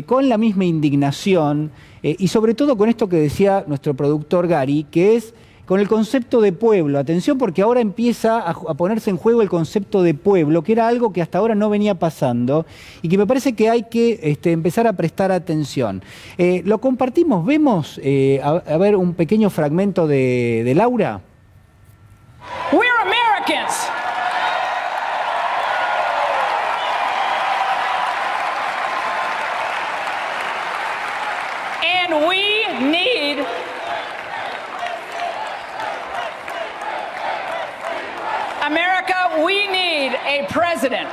S1: con la misma indignación y sobre todo con esto que decía nuestro productor Gary, que es con el concepto de pueblo. Atención, porque ahora empieza a ponerse en juego el concepto de pueblo, que era algo que hasta ahora no venía pasando y que me parece que hay que empezar a prestar atención. Lo compartimos, vemos, a ver un pequeño fragmento de Laura.
S12: We're Americans.
S11: And we need America, we need a president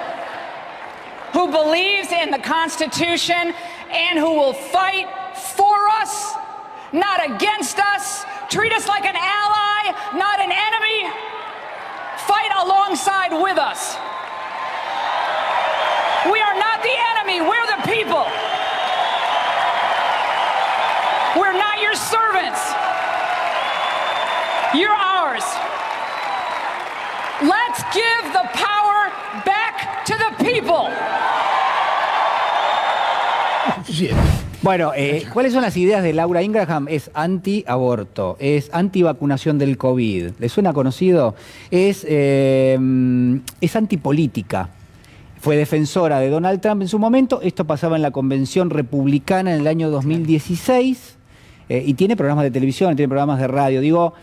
S11: who believes in the Constitution and who will fight for us, not against us, treat us like an ally, not an enemy, fight alongside with us. We are not the enemy, we're the people. We're not your servants. You're ours. Let's give the power back to the people.
S1: Bueno, ¿cuáles son las ideas de Laura Ingraham? Es anti-aborto, es anti-vacunación del COVID. ¿Le suena conocido? Es antipolítica. Fue defensora de Donald Trump en su momento. Esto pasaba en la convención republicana en el año 2016. Y tiene programas de televisión, tiene programas de radio. Digo,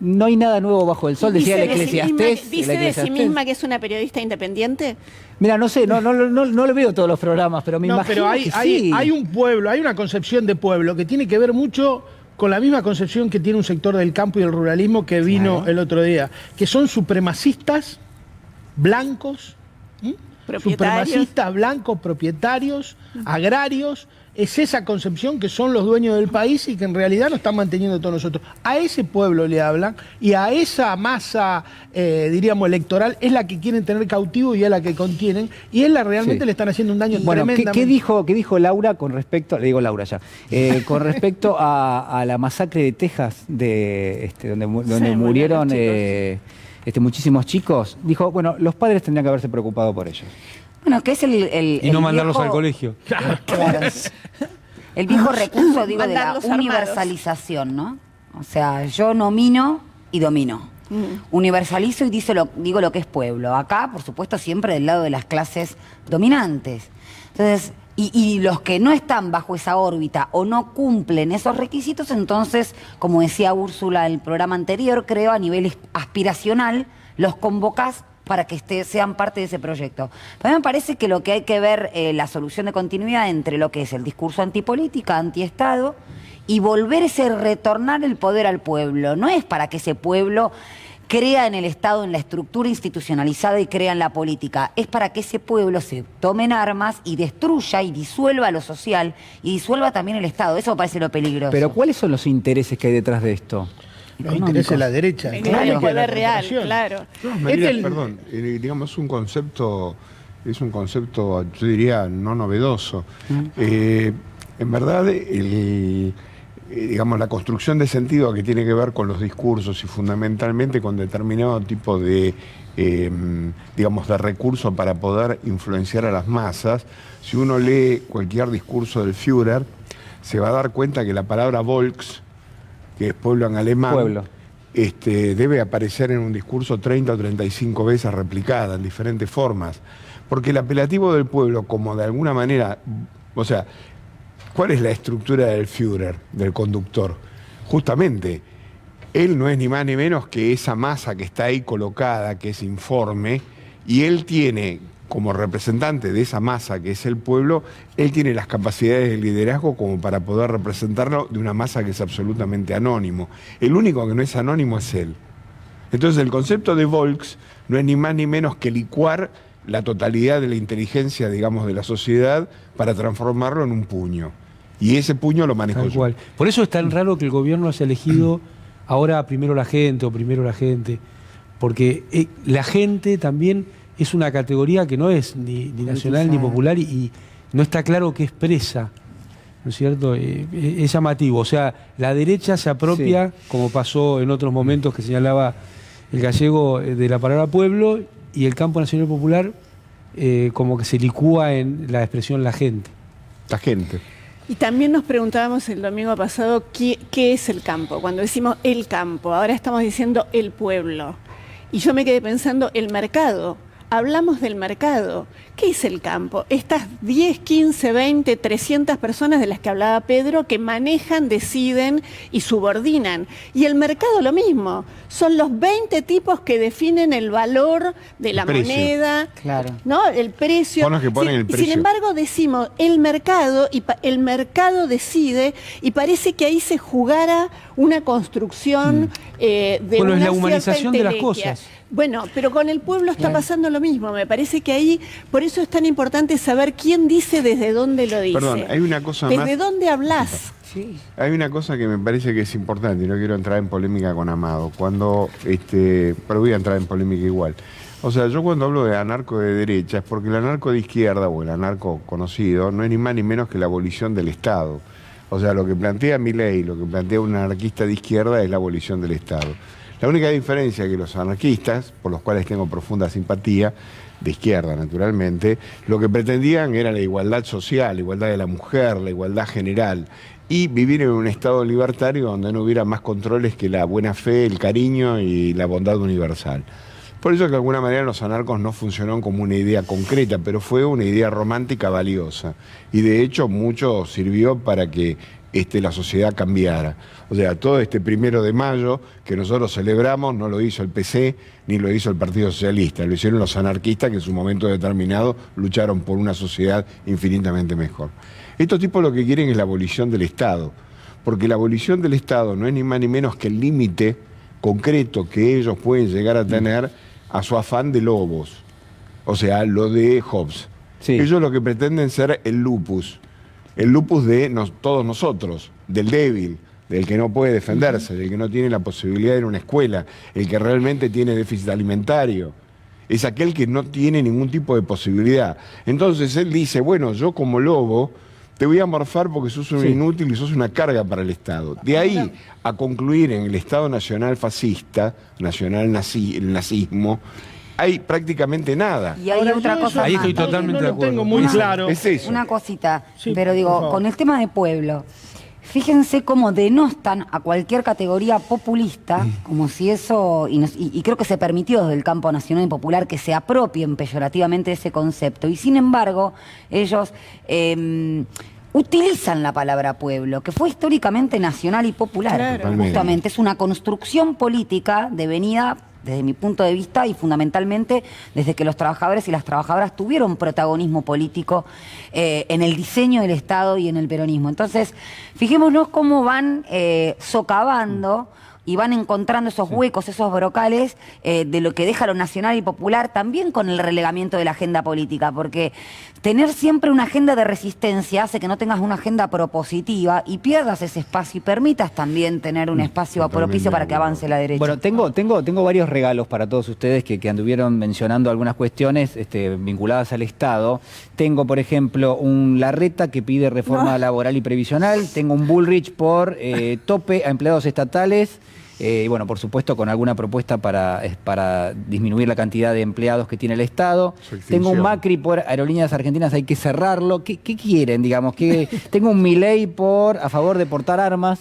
S1: no hay nada nuevo bajo el sol, decía el Eclesiastés.
S4: ¿Dice de sí misma que es una periodista independiente?
S1: Mira, no sé, no lo veo todos los programas, pero me imagino
S5: pero
S1: que sí.
S5: hay un pueblo, hay una concepción de pueblo que tiene que ver mucho con la misma concepción que tiene un sector del campo y el ruralismo que vino el otro día, que son supremacistas blancos, supremacistas blancos, propietarios, agrarios. Es esa concepción que son los dueños del país y que en realidad nos están manteniendo todos nosotros. A ese pueblo le hablan y a esa masa, diríamos, electoral es la que quieren tener cautivo y es la que contienen y es la realmente le están haciendo un daño tremendo.
S1: ¿Qué dijo Laura con respecto, le digo Laura ya, con respecto a la masacre de Texas, donde murieron muchísimos chicos? Dijo, bueno, los padres tendrían que haberse preocupado por ellos.
S7: Bueno, que es
S9: y no mandarlos al colegio.
S7: Claro. El viejo recurso, digo, de la universalización, ¿no? O sea, yo nomino y domino. Universalizo y digo lo que es pueblo. Acá, por supuesto, siempre del lado de las clases dominantes. Entonces, y los que no están bajo esa órbita o no cumplen esos requisitos, entonces, como decía Úrsula en el programa anterior, creo a nivel aspiracional, los convocás para que sean parte de ese proyecto. A mí me parece que lo que hay que ver, la solución de continuidad entre lo que es el discurso antipolítica, antiestado, y retornar el poder al pueblo. No es para que ese pueblo crea en el Estado, en la estructura institucionalizada y crea en la política. Es para que ese pueblo se tome en armas y destruya y disuelva lo social y disuelva también el Estado. Eso me parece lo peligroso.
S1: Pero ¿cuáles son los intereses que hay detrás de esto?
S5: Los intereses de la derecha.
S4: El poder real, claro.
S6: Perdón, digamos, es un concepto, yo diría, no novedoso. En verdad, digamos, la construcción de sentido que tiene que ver con los discursos y fundamentalmente con determinado tipo de, digamos, de recursos para poder influenciar a las masas, si uno lee cualquier discurso del Führer, se va a dar cuenta que la palabra Volks, que es pueblo en alemán, debe aparecer en un discurso 30 o 35 veces replicada en diferentes formas. Porque el apelativo del pueblo, como de alguna manera, o sea, ¿cuál es la estructura del Führer, del conductor? Justamente, él no es ni más ni menos que esa masa que está ahí colocada, que es informe, y él tiene, como representante de esa masa que es el pueblo, él tiene las capacidades de liderazgo como para poder representarlo de una masa que es absolutamente anónimo. El único que no es anónimo es él. Entonces el concepto de Volks no es ni más ni menos que licuar la totalidad de la inteligencia, digamos, de la sociedad para transformarlo en un puño. Y ese puño lo manejo yo.
S9: Cual. Por eso es tan raro que el gobierno haya elegido ahora primero la gente o primero la gente. Porque la gente también es una categoría que no es ni nacional ni popular y no está claro qué expresa, ¿no es cierto? Es llamativo. O sea, la derecha se apropia, como pasó en otros momentos que señalaba el gallego, de la palabra pueblo, y el campo nacional popular como que se licúa en la expresión la gente.
S6: La gente.
S4: Y también nos preguntábamos el domingo pasado qué es el campo. Cuando decimos el campo, ahora estamos diciendo el pueblo. Y yo me quedé pensando el mercado. hablamos del mercado. ¿Qué es el campo? Estas 10, 15, 20, 300 personas de las que hablaba Pedro que manejan, deciden y subordinan. Y el mercado lo mismo. Son los 20 tipos que definen el valor de la moneda, ¿no? El precio.
S6: Son los que ponen el precio.
S4: Sin embargo, decimos el mercado, y el mercado decide, y parece que ahí se jugara una construcción de
S9: bueno,
S4: una
S9: es la humanización de las
S4: entelequia.
S9: cosas.
S4: Bueno, pero con el pueblo está pasando lo mismo. Me parece que ahí, por eso es tan importante saber quién dice desde dónde lo dice.
S6: Perdón, hay una cosa más.
S4: ¿Desde dónde hablas?
S6: Sí. Hay una cosa que me parece que es importante, y no quiero entrar en polémica con Amado, pero voy a entrar en polémica igual. O sea, yo cuando hablo de anarco de derecha es porque el anarco de izquierda, o el anarco conocido, no es ni más ni menos que la abolición del Estado. O sea, lo que plantea Milei, lo que plantea un anarquista de izquierda es la abolición del Estado. La única diferencia es que los anarquistas, por los cuales tengo profunda simpatía, de izquierda naturalmente, lo que pretendían era la igualdad social, la igualdad de la mujer, la igualdad general, y vivir en un estado libertario donde no hubiera más controles que la buena fe, el cariño y la bondad universal. Por eso que de alguna manera los anarcos no funcionaron como una idea concreta, pero fue una idea romántica valiosa. Y de hecho mucho sirvió para que la sociedad cambiara. O sea, todo este 1 de mayo que nosotros celebramos no lo hizo el PC ni lo hizo el Partido Socialista, lo hicieron los anarquistas que en su momento determinado lucharon por una sociedad infinitamente mejor. Estos tipos lo que quieren es la abolición del Estado, porque la abolición del Estado no es ni más ni menos que el límite concreto que ellos pueden llegar a tener a su afán de lobos, o sea, lo de Hobbes. Sí. Ellos lo que pretenden ser el lupus de todos nosotros, del débil, del que no puede defenderse, del que no tiene la posibilidad de ir a una escuela, el que realmente tiene déficit alimentario. Es aquel que no tiene ningún tipo de posibilidad. Entonces él dice, bueno, yo como lobo te voy a morfar porque sos un inútil y sos una carga para el Estado. De ahí a concluir en el Estado nacional fascista, el nazismo, hay prácticamente nada.
S7: Y hay otra cosa
S9: ahí
S7: más.
S9: estoy totalmente de acuerdo.
S5: Tengo muy claro.
S6: Es eso.
S7: Una cosita,
S5: Sí,
S7: pero digo, con el tema de pueblo, fíjense cómo denostan a cualquier categoría populista, como si eso, y creo que se permitió desde el campo nacional y popular que se apropien peyorativamente de ese concepto, y sin embargo, ellos utilizan la palabra pueblo, que fue históricamente nacional y popular.
S4: Claro.
S7: Justamente, es una construcción política devenida desde mi punto de vista y fundamentalmente desde que los trabajadores y las trabajadoras tuvieron protagonismo político en el diseño del Estado y en el peronismo. Entonces, fijémonos cómo van socavando y van encontrando esos huecos, esos brocales de lo que deja lo nacional y popular, también con el relegamiento de la agenda política, porque tener siempre una agenda de resistencia hace que no tengas una agenda propositiva y pierdas ese espacio y permitas también tener un espacio propicio para que avance la derecha.
S1: Bueno, tengo varios regalos para todos ustedes que anduvieron mencionando algunas cuestiones vinculadas al Estado. Tengo, por ejemplo, un Larreta que pide reforma laboral y previsional. Tengo un Bullrich por tope a empleados estatales. Y bueno, por supuesto, con alguna propuesta para disminuir la cantidad de empleados que tiene el Estado. Tengo un Macri por Aerolíneas Argentinas, hay que cerrarlo. ¿Qué quieren, digamos? Tengo un Milei a favor de portar armas.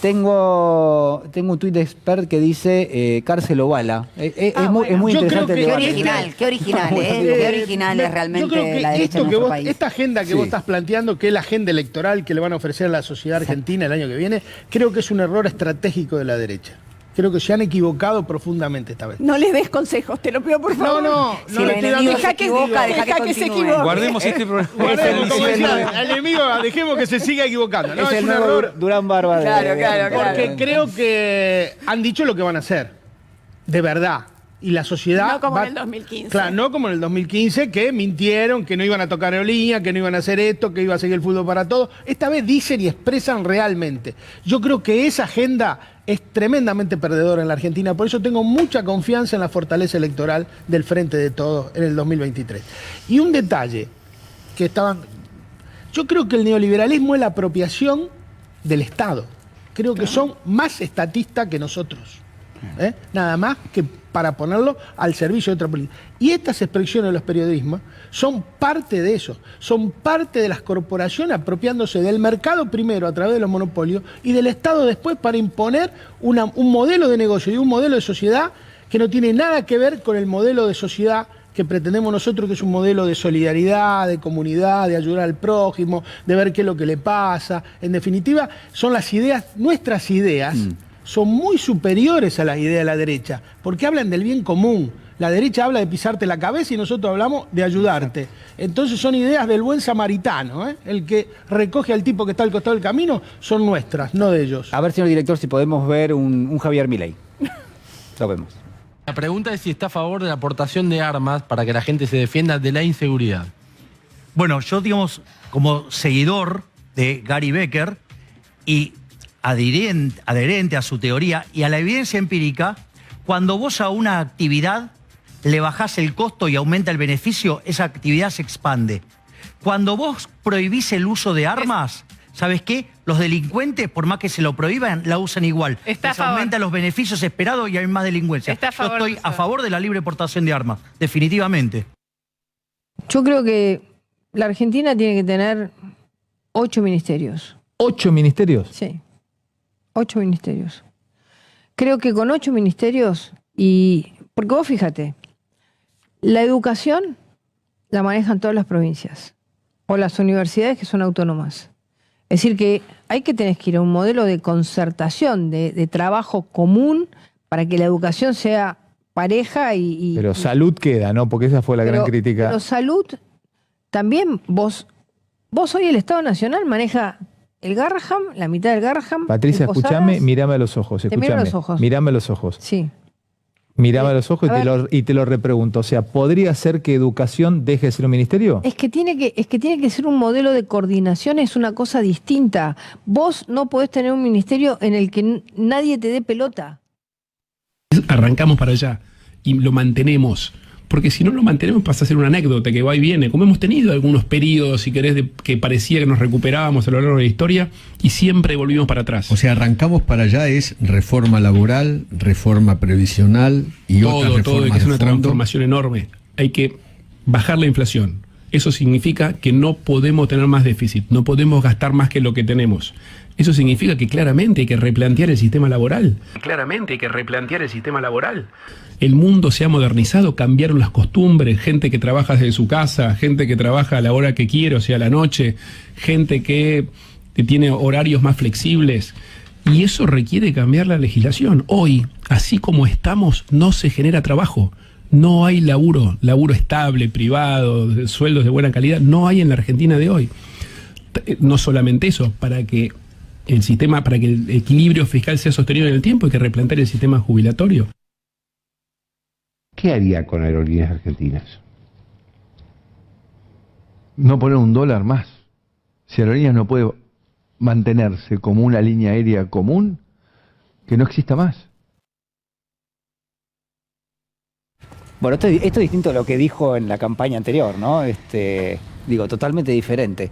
S1: Tengo un tuit de Expert que dice cárcel o bala. Es muy interesante el debate.
S7: Qué original es realmente la derecha en nuestro país.
S5: Esta agenda que vos estás planteando, que es la agenda electoral que le van a ofrecer a la sociedad argentina el año que viene, creo que es un error estratégico de la derecha. Creo que se han equivocado profundamente esta vez.
S4: No les des consejos, te lo pido por favor.
S5: No
S7: le estoy dando.
S4: Deja que se equivoque.
S9: Guardemos este programa.
S5: Como decía, al enemigo dejemos que se siga equivocando. No,
S1: es
S5: un
S1: el nuevo
S5: error.
S1: Durán Barba.
S7: Claro.
S5: Porque creo que han dicho lo que van a hacer. De verdad. Y la sociedad...
S4: No como en el 2015.
S5: Claro, no como en el 2015, que mintieron, que no iban a tocar aerolínea, que no iban a hacer esto, que iba a seguir el fútbol para todos. Esta vez dicen y expresan realmente. Yo creo que esa agenda es tremendamente perdedora en la Argentina. Por eso tengo mucha confianza en la fortaleza electoral del Frente de Todos en el 2023. Y un detalle que estaban... Yo creo que el neoliberalismo es la apropiación del Estado. Creo que son más estatistas que nosotros. Nada más que para ponerlo al servicio de otra política. Y estas expresiones de los periodismos son parte de eso, son parte de las corporaciones apropiándose del mercado primero a través de los monopolios y del Estado después para imponer un modelo de negocio y un modelo de sociedad que no tiene nada que ver con el modelo de sociedad que pretendemos nosotros, que es un modelo de solidaridad, de comunidad, de ayudar al prójimo, de ver qué es lo que le pasa. En definitiva, son las ideas, nuestras ideas, son muy superiores a las ideas de la derecha, porque hablan del bien común. La derecha habla de pisarte la cabeza y nosotros hablamos de ayudarte. Entonces son ideas del buen samaritano, ¿eh? El que recoge al tipo que está al costado del camino, son nuestras, no de ellos.
S1: A ver, señor director, si podemos ver un Javier Milei. Lo vemos.
S12: La pregunta es si está a favor de la aportación de armas para que la gente se defienda de la inseguridad.
S13: Bueno, yo, digamos, como seguidor de Gary Becker y adherente a su teoría y a la evidencia empírica, cuando vos a una actividad le bajás el costo y aumenta el beneficio, esa actividad se expande. Cuando vos prohibís el uso de armas, ¿sabes qué? Los delincuentes, por más que se lo prohíban, la usan igual. Les aumentan los beneficios esperados y hay más delincuencia. Yo estoy a favor de la libre portación de armas, definitivamente.
S14: Yo creo que la Argentina tiene que tener 8 ministerios.
S15: ¿8 ministerios?
S14: Sí, 8 ministerios. Creo que con 8 ministerios, porque vos fíjate, la educación la manejan todas las provincias, o las universidades que son autónomas. Es decir, que tenés que ir a un modelo de concertación, de trabajo común, para que la educación sea pareja y...
S15: Pero salud queda, ¿no? Porque esa fue la gran crítica.
S14: Pero salud, también vos hoy el Estado Nacional maneja el Garraham, la mitad del Garraham.
S15: Patricia, escúchame, mírame a los ojos.
S14: Te miro a los ojos.
S15: Mírame a los ojos.
S14: Sí.
S15: Mírame a los ojos y te lo repregunto. O sea, ¿podría ser que educación deje de ser un ministerio?
S14: Es que tiene que ser un modelo de coordinación, es una cosa distinta. Vos no podés tener un ministerio en el que nadie te dé pelota.
S16: Arrancamos para allá y lo mantenemos. Porque si no lo mantenemos pasa a ser una anécdota que va y viene, como hemos tenido algunos periodos, si querés, que parecía que nos recuperábamos a lo largo de la historia y siempre volvimos para atrás.
S17: O sea, arrancamos para allá es reforma laboral, reforma previsional y otras reformas.
S16: Todo, que es una transformación enorme. Hay que bajar la inflación. Eso significa que no podemos tener más déficit, no podemos gastar más que lo que tenemos. Eso significa que claramente hay que replantear el sistema laboral. El mundo se ha modernizado, cambiaron las costumbres, gente que trabaja desde su casa, gente que trabaja a la hora que quiere, o sea, a la noche, gente que tiene horarios más flexibles. Y eso requiere cambiar la legislación. Hoy, así como estamos, no se genera trabajo. No hay laburo estable, privado, sueldos de buena calidad, no hay en la Argentina de hoy. No solamente eso, para que el equilibrio fiscal sea sostenido en el tiempo, hay que replantear el sistema jubilatorio.
S6: ¿Qué haría con Aerolíneas Argentinas?
S15: No poner $1 más. Si Aerolíneas no puede mantenerse como una línea aérea común, que no exista más.
S1: Bueno, esto es distinto a lo que dijo en la campaña anterior, ¿no? Totalmente diferente.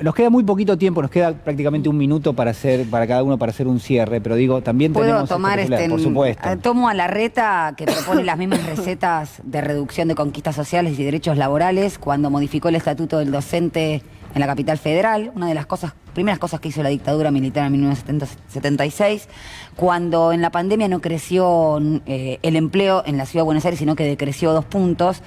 S1: Nos queda muy poquito tiempo, nos queda prácticamente 1 minuto para cada uno para hacer un cierre, pero también tenemos...
S7: ¿Puedo tomar
S1: por supuesto.
S7: Tomo a Larreta, que propone las mismas recetas de reducción de conquistas sociales y derechos laborales cuando modificó el estatuto del docente en la capital federal, una de las primeras cosas que hizo la dictadura militar en 1976, cuando en la pandemia no creció el empleo en la ciudad de Buenos Aires, sino que decreció 2 puntos.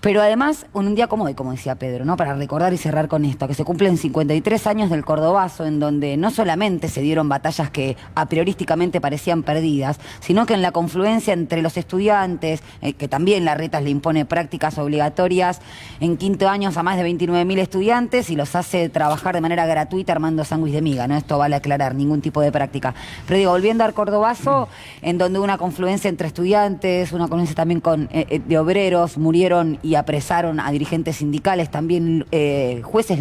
S7: Pero además, un día como hoy, como decía Pedro, ¿no? Para recordar y cerrar con esto, que se cumplen 53 años del Cordobazo, en donde no solamente se dieron batallas que a priorísticamente parecían perdidas, sino que en la confluencia entre los estudiantes, que también Larreta le impone prácticas obligatorias en quinto año a más de 29.000 estudiantes y los hace trabajar de manera gratuita armando sándwich de miga, ¿no? Esto vale aclarar, ningún tipo de práctica. Pero volviendo al Cordobazo, en donde una confluencia entre estudiantes, una confluencia también de obreros, murieron y apresaron a dirigentes sindicales, también jueces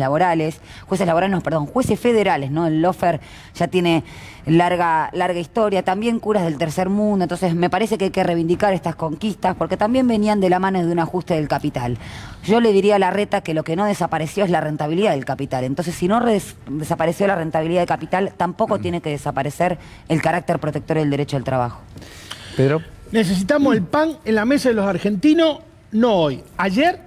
S7: federales, ¿no? El Lofer ya tiene larga historia, también curas del tercer mundo, entonces me parece que hay que reivindicar estas conquistas, porque también venían de la mano de un ajuste del capital. Yo le diría a Larreta que lo que no desapareció es la rentabilidad del capital, entonces si no desapareció la rentabilidad del capital, tampoco tiene que desaparecer el carácter protector del derecho al trabajo.
S1: Pedro.
S5: Necesitamos el pan en la mesa de los argentinos. No hoy, ayer,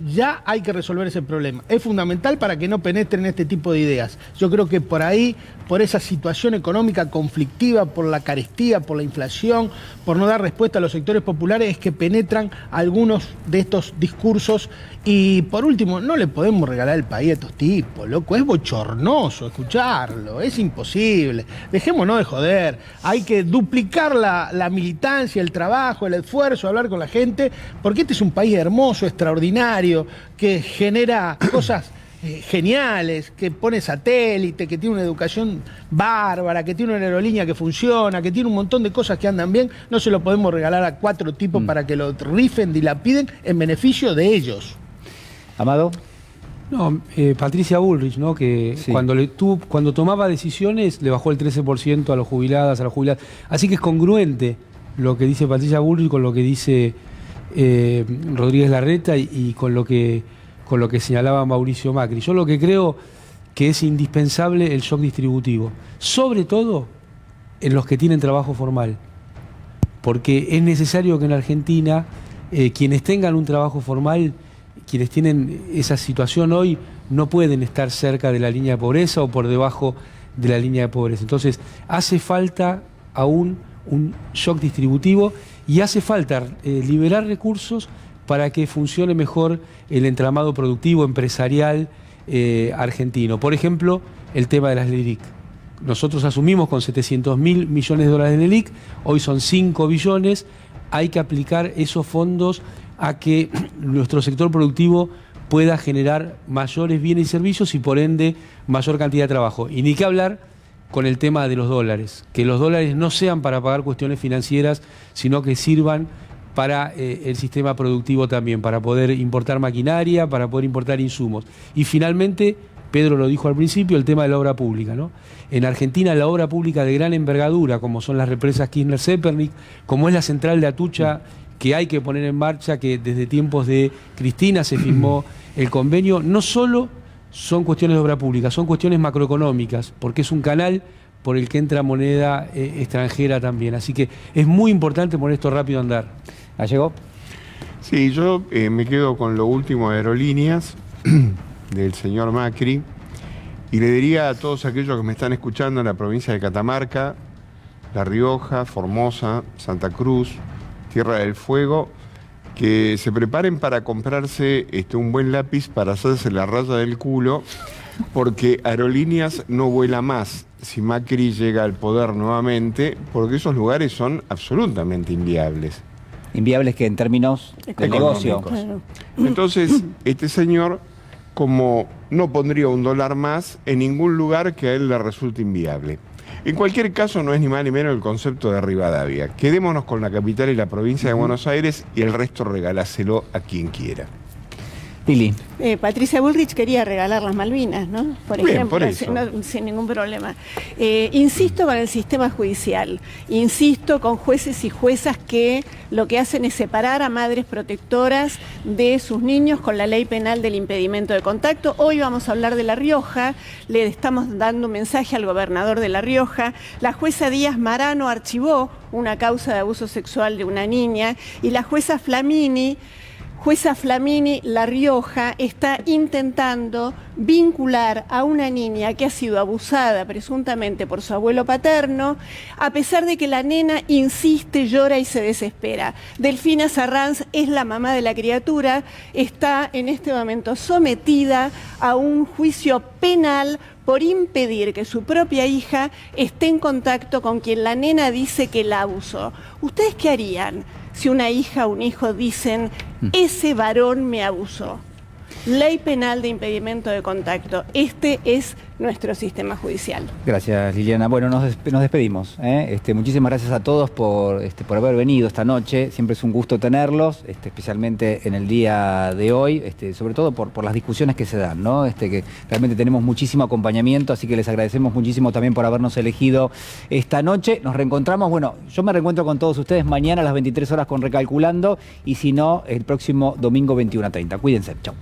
S5: ya hay que resolver ese problema. Es fundamental para que no penetren este tipo de ideas. Yo creo que por ahí, por esa situación económica conflictiva, por la carestía, por la inflación, por no dar respuesta a los sectores populares, es que penetran algunos de estos discursos. Y por último, no le podemos regalar el país a estos tipos, loco. Es bochornoso escucharlo, es imposible. Dejémonos de joder. Hay que duplicar la militancia, el trabajo, el esfuerzo, hablar con la gente, porque este es un país hermoso, extraordinario, que genera cosas geniales, que pone satélite, que tiene una educación bárbara, que tiene una aerolínea que funciona, que tiene un montón de cosas que andan bien. No se lo podemos regalar a 4 tipos para que lo rifen, dilapiden en beneficio de ellos.
S1: Amado.
S9: No, Patricia Bullrich, ¿no? Que sí, cuando tomaba decisiones le bajó el 13% a los jubilados, a las jubiladas. Así que es congruente lo que dice Patricia Bullrich con lo que dice Rodríguez Larreta y con lo que señalaba Mauricio Macri. Yo lo que creo que es indispensable el shock distributivo, sobre todo en los que tienen trabajo formal, porque es necesario que en Argentina quienes tengan un trabajo formal, quienes tienen esa situación hoy, no pueden estar cerca de la línea de pobreza o por debajo de la línea de pobreza. Entonces hace falta aún un shock distributivo y hace falta liberar recursos para que funcione mejor el entramado productivo, empresarial argentino. Por ejemplo, el tema de las LELIQ. Nosotros asumimos con 700.000 millones de dólares de LELIQ, hoy son 5 billones, hay que aplicar esos fondos a que nuestro sector productivo pueda generar mayores bienes y servicios y por ende mayor cantidad de trabajo. Y ni qué hablar con el tema de los dólares, que los dólares no sean para pagar cuestiones financieras, sino que sirvan para el sistema productivo también, para poder importar maquinaria, para poder importar insumos. Y finalmente, Pedro lo dijo al principio, el tema de la obra pública, ¿no? En Argentina la obra pública de gran envergadura, como son las represas Kirchner-Zepernik, como es la central de Atucha, que hay que poner en marcha, que desde tiempos de Cristina se firmó el convenio, no solo son cuestiones de obra pública, son cuestiones macroeconómicas, porque es un canal por el que entra moneda extranjera también. Así que es muy importante poner esto rápido a andar.
S1: ¿Llegó?
S6: Sí, yo me quedo con lo último de Aerolíneas, del señor Macri, y le diría a todos aquellos que me están escuchando en la provincia de Catamarca, La Rioja, Formosa, Santa Cruz, Tierra del Fuego, que se preparen para comprarse un buen lápiz para hacerse la raya del culo, porque Aerolíneas no vuela más si Macri llega al poder nuevamente, porque esos lugares son absolutamente inviables.
S1: Inviables que en términos de negocio.
S6: Entonces, este señor, como no pondría $1 más en ningún lugar que a él le resulte inviable. En cualquier caso, no es ni más ni menos el concepto de Rivadavia. Quedémonos con la capital y la provincia de Buenos Aires y el resto regaláselo a quien quiera.
S1: Pili.
S4: Patricia Bullrich quería regalar las Malvinas, ¿no? Por ejemplo, sin ningún problema. Insisto con el sistema judicial, insisto con jueces y juezas que lo que hacen es separar a madres protectoras de sus niños con la ley penal del impedimento de contacto. Hoy vamos a hablar de La Rioja, le estamos dando un mensaje al gobernador de La Rioja. La jueza Díaz Marano archivó una causa de abuso sexual de una niña y la jueza Flamini, La Rioja, está intentando vincular a una niña que ha sido abusada presuntamente por su abuelo paterno, a pesar de que la nena insiste, llora y se desespera. Delfina Sarranz es la mamá de la criatura, está en este momento sometida a un juicio penal por impedir que su propia hija esté en contacto con quien la nena dice que la abusó. ¿Ustedes qué harían si una hija o un hijo dicen, ese varón me abusó? Ley penal de impedimento de contacto. Este es nuestro sistema judicial.
S1: Gracias, Liliana. Bueno, nos despedimos. Muchísimas gracias a todos por haber venido esta noche. Siempre es un gusto tenerlos, especialmente en el día de hoy, sobre todo por las discusiones que se dan, ¿no? Que realmente tenemos muchísimo acompañamiento, así que les agradecemos muchísimo también por habernos elegido esta noche. Nos reencontramos, yo me reencuentro con todos ustedes mañana a las 23 horas con Recalculando, y si no, el próximo domingo 21:30. Cuídense, chau.